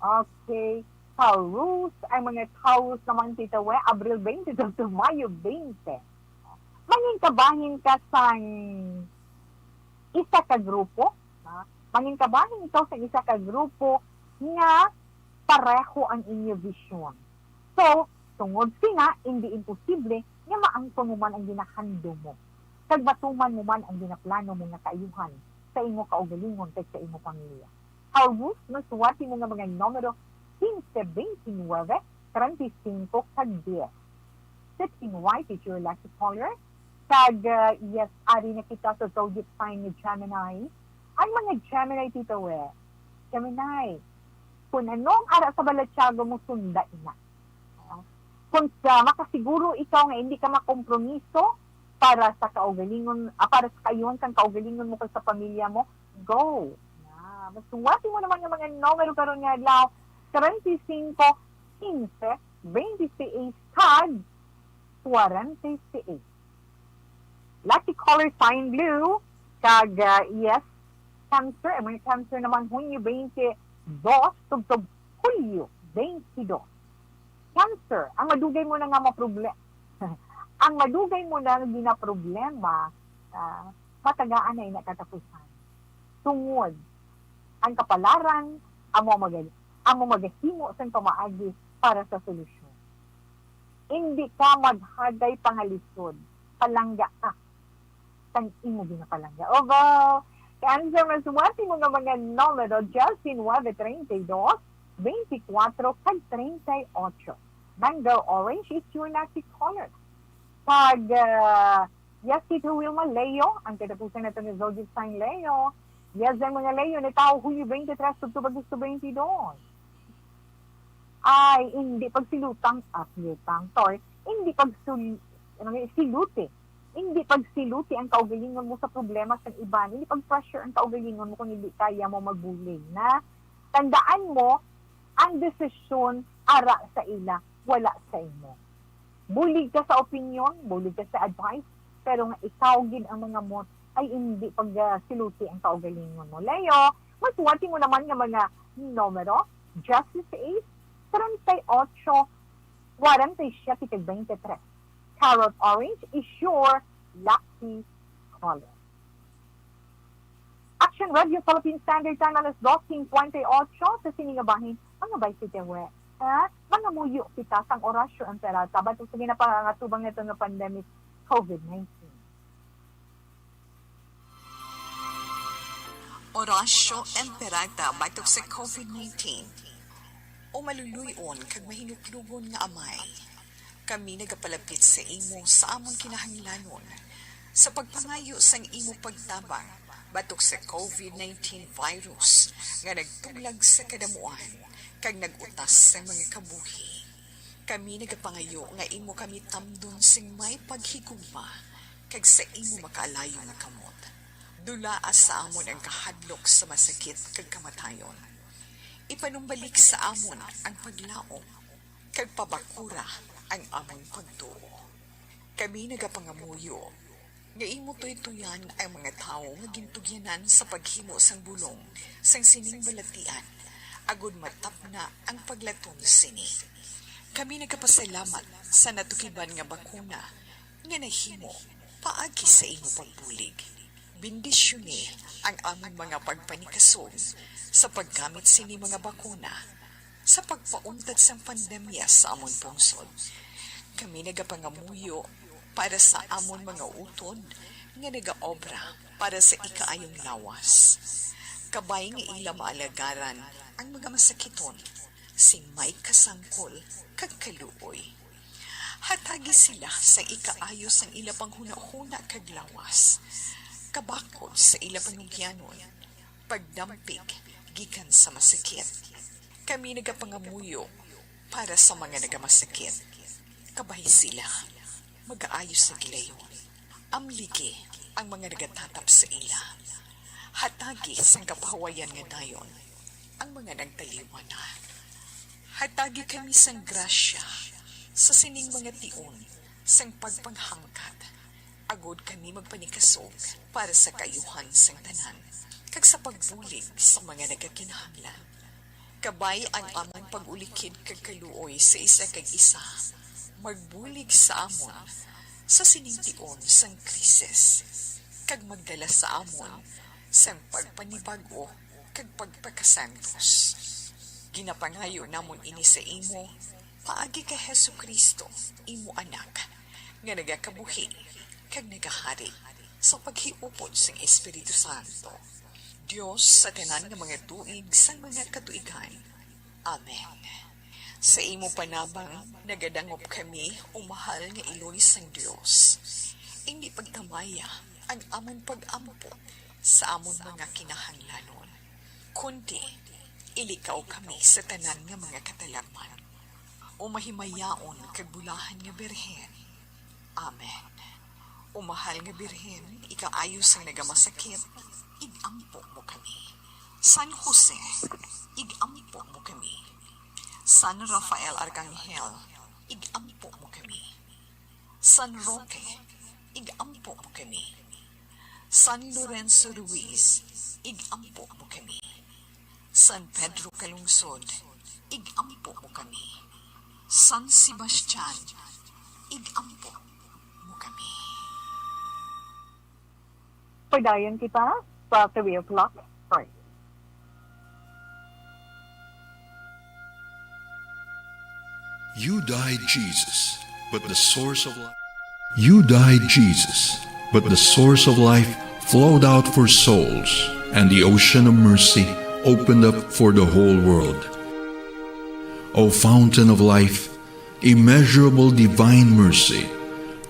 Speaker 2: Okay. Taurus, ay mga Taurus naman titawe, Abril 20 to Mayo 20. Mangingkabahin ka sang isa ka grupo. Mangingkabahin ikaw sa isa ka grupo nga pareho ang inyo vision. So, tungod sina, hindi imposible nga maangko mo man ang ginahando mo. Kagbatuman mo man ang ginaplano mo nga kaayuhan sa imo kaugalingon kay sa imo pamilya. Taurus, masuwati mo nga mga numero 15, 29, 35, kag 10. Sitting white is your lucky color. Kag, yes, ari na kita sa zodiac sign ni Gemini. Ang mga Gemini dito, Gemini, kung anong ara sa balatsago mo, sunda ina. Kung makasiguro ikaw nga hindi ka makompromiso para sa kaugalingon, para sa kayuhan kang kaugalingon mo sa pamilya mo, go. Masuwati mo naman yung mga numero karon nga adlaw, 35, 15, 26, kag 48. Lucky color sign blue, kag yes, Cancer, mga Cancer naman Hunyo 22, tugtog Hulyo 22. Cancer, ang madugay mo na nga maproblema. Ang madugay mo na ginaproblema, matagaan na inakatapusan. Tungod, ang kapalaran, amo magahimo sa pamaagi para sa solusyon. Hindi ka maghagay pangalisod, palangga ka. Sang imo ginapalangga. Obo, Cancer, masuwati mo nga mga numero, Justin 9, 32, 24, kag 38. Mango orange is your lucky color. Pag, yes, Tito Wilma, Leo, ang katapusan na ito ni Zodiac sign Leo. Yes, ang mga Leo, na tao Hulyo 23, Octubre 22. Ay, hindi pagsilutang, Tor, hindi pagsiluti. Hindi pagsiluti ang kaugalingon mo sa problema sa iba. Hindi pag-pressure ang kaugalingon mo kung hindi kaya mo magbuling. Na tandaan mo, ang desisyon ara sa ila, wala sa imo. Bulig ka sa opinion, bulig ka sa advice, pero nga ikaw gid ang mga mo ay hindi pagsiluti ang kaugalingon mo. Leo, masuwati mo naman ng mga numero, Justice 8, 38, 47, 23. Carrot orange is your lucky color. Action Radio Philippine Standard Time alas 12:28 sa siningabahin mga baysitewe. Mga muyo kita sang orasyo ang pera tabat sa ginapangatubang nito ng pandemic COVID-19.
Speaker 12: Orasyo Emperata batok sa COVID-19. O maluluyon kag mahinuplugon nga amay. Kami nagapalapit sa imo sa among kinahanglanon sa pagpangayo sang imo pagtabang batok sa COVID-19 virus nga nagtuglag sa kadamuan kag nagutas sa mga kabuhi. Kami nagapangayo nga imo kami tamdon sing may paghigugma kag sa imo makaalayo nga kamot. Dula sa amon ang kahadlok sa masakit kag kamatayon. Ipanumbalik sa amon ang paglaom kag pabakura ang among pagtuo. Kami nagapangamuyo nga imo tuytuyan ang mga tao nga gintugyanan sa paghimo sang bulong sang sining balatian agud matap na ang paglatom sini. Kami nagapasalamat sa natukiban nga bakuna nga nahimo paagi sa imo pagbulig. Bendisyoni ang among mga pagpanikasong sa paggamit sini mga bakuna sa pagpauntad sang pandemya sa amon pungsod. Kami nagapangamuyo para sa amon mga utod nga nagaobra para sa ikaayong lawas. Kabay nga ila maalagaran ang mga masakiton, sing may kasangkol kag kaluoy. Hatagi sila sa ikaayo sang ila panghuna-huna kag lawas. Kabakod sa ila panugyanon, pagdampig gikan sa masakit. Kami nagapangamuyo para sa mga nagamasakit. Kabay sila, mag-aayos sa gilayon. Amligi, ang mga nagatatap sa ila. Hatagi sang kapahawayan nga dayon ang mga nagtaliwan na. Hatagi kami sang grasya sa sining mga tion sang pagpanghangkat. Agod kami magpanikasog para sa kayuhan sang tanan kag sa pagbulig sa mga nagakinahanglan. Kabay ang amang pag-ulikid kag kaluoy sa isa kag isa, magbulig sa amon sa siningtion sang krisis, kag magdala sa amon sang pagpanibago kag pagpakasantos. Ginapangayo namon ini sa imo, paagi ka Hesu Kristo, imo anak, nga nagakabuhi kag nagahari sa paghiupod sang Espiritu Santo. Diyos sa tanan nga mga tuig sang mga katuigan. Amen. Sa imo panabang, nagadangop kami, umahal nga Iloy sang Diyos. Hindi pagtamaya ang amon pag-ampo sa amon mga kinahanglanon. Kundi, ilikaw kami sa tanan nga mga katalagman. Umahimayaon kag bulahan nga Birhen. Amen. Umahal nga Birhen, ikaayos ang nagamasakit, igampo mo kami. San Jose, igampo mo kami. San Rafael Arcangel, igampo mo kami. San Roque, igampo mo kami. San Lorenzo Ruiz, igampo mo kami. San Pedro Calungsod, igampo mo kami. San Sebastian, igampo mo kami.
Speaker 2: Padayon kita sa 3 o'clock. Sorry.
Speaker 14: You died, Jesus, but the source of life. You died, Jesus, but the source of life flowed out for souls, and the ocean of mercy opened up for the whole world. O fountain of life, immeasurable divine mercy,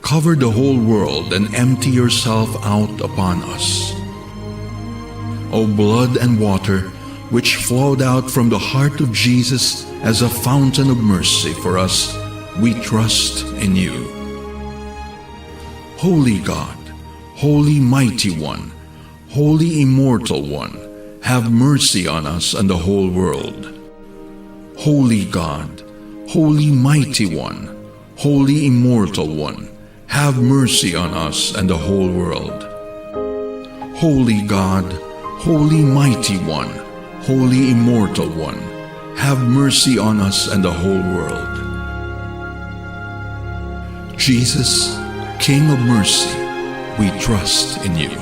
Speaker 14: cover the whole world and empty yourself out upon us. O blood and water, which flowed out from the heart of Jesus as a fountain of mercy for us, we trust in you. Holy God, Holy Mighty One, Holy Immortal One, have mercy on us and the whole world. Holy God, Holy Mighty One, Holy Immortal One, have mercy on us and the whole world. Holy God, Holy Mighty One, Holy Immortal One, have mercy on us and the whole world. Jesus, King of mercy, we trust in you.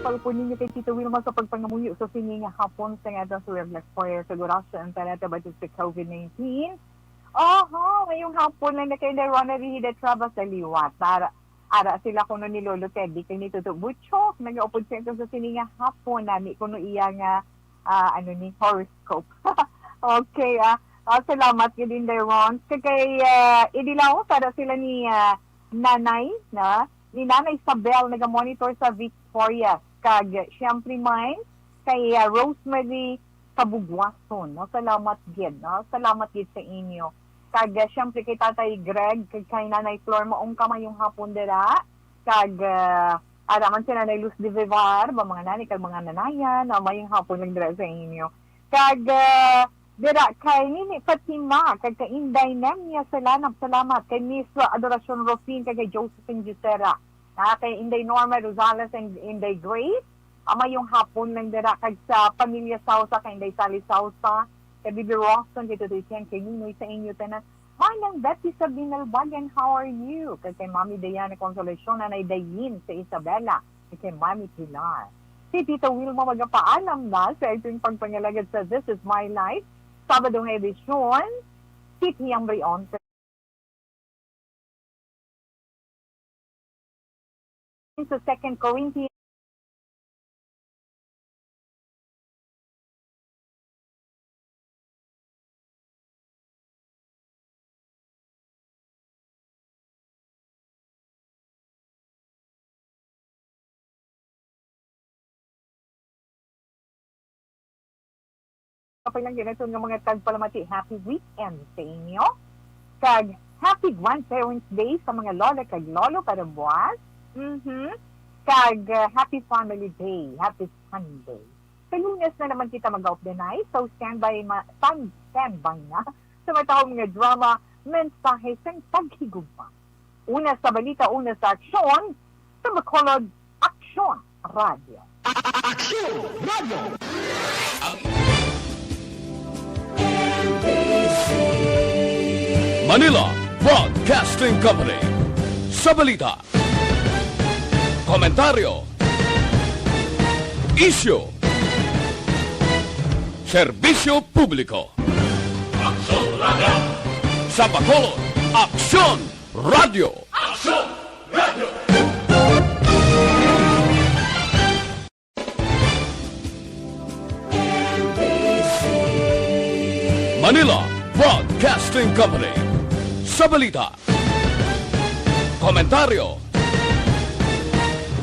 Speaker 2: Palpunin niyo kay Tito Wilma sa pagpangamuyo sa singing hapon sa nga sa Black Fire sa Gurasya ang talata batis sa COVID-19. Ngayong hapon lang na kayo na Rona Rihida Traba sa liwat. Ara sila kuno ni Lolo Teddy kay ni Tuto Butchok. Nag-upod siya sa sininga hapon nami kuno iya nga horoscope. Okay, salamat yun din Ron. Kay idilaw para sila ni Nanay ni Nanay Isabel naga-monitor sa Victoria. Kag syempre mine kay Rosemary Kabugwason. Salamat gid. Salamat gid sa inyo. Kag syempre kay Tatay Greg, kay Nanay Flor maong kamayong hapon dira. Kag araman si Nanay Luz de Vivar, mga nanay kag mga nanayan, mayong hapon lang dira sa inyo. Kag dira kay Nini Fatima, kag kay Inday Nemia, salamat kay Miss Adoracion Rufin, kag kay Josephine Jusera, kay Inday Norma Rosales and Inday Grace, mayong hapon lang dira kag sa pamilya Sausa, kay Inday Sally Sausa, kay Bibi Roston, kay Tutoy Chen, kay Ninoy sa inyo tanan. Manang Betty Sabina Albagan, how are you? Kay Mami Diana Consolacion, Nanay Dayin sa Isabela, kay Mami Pilar. Si Tito Wilma magpaalam na sa itong pagpangalagad sa This Is My Life, Sabado ng edisyon, City Ambrion. Sa 2 Corinthians, kapag lang ganito ng mga tagpalamati, happy weekend sa inyo. Kag, Happy Grandparents' Day sa mga lola kag lolo kada buwas. Kag Happy Family Day, Happy Sunday. Sa Lunes na naman kita mag-off the night, so standby na sa matahong mga drama, mensahe sa paghigugma. Una sa balita, una sa aksyon, sa Bacolod Aksyon Radio.
Speaker 1: Aksyon Radio!
Speaker 13: Manila Broadcasting Company. Sa balita, komentaryo, isyu, serbisyo publiko. Aksyon Radio! Sa Bacolod, Aksyon Radio! Aksyon Radio! Manila Broadcasting Company. Sa balita, komentaryo,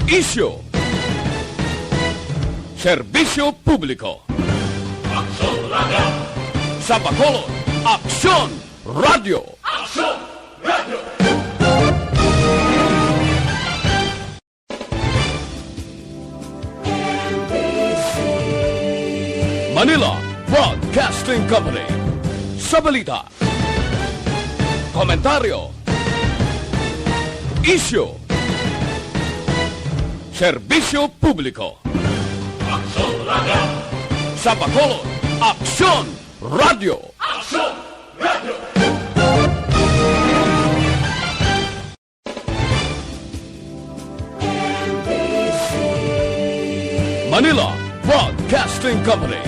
Speaker 13: isyu, serbisyo publiko. Aksyon Radio! Sa Bacolod, Aksyon Radio! Aksyon Radio! Manila Broadcasting Company. Sa balita, komentaryo, isyu, serbisyo publiko. Aksyon Radio! Sa Bacolod, Aksyon Radio! Aksyon Radio! Manila Broadcasting Company.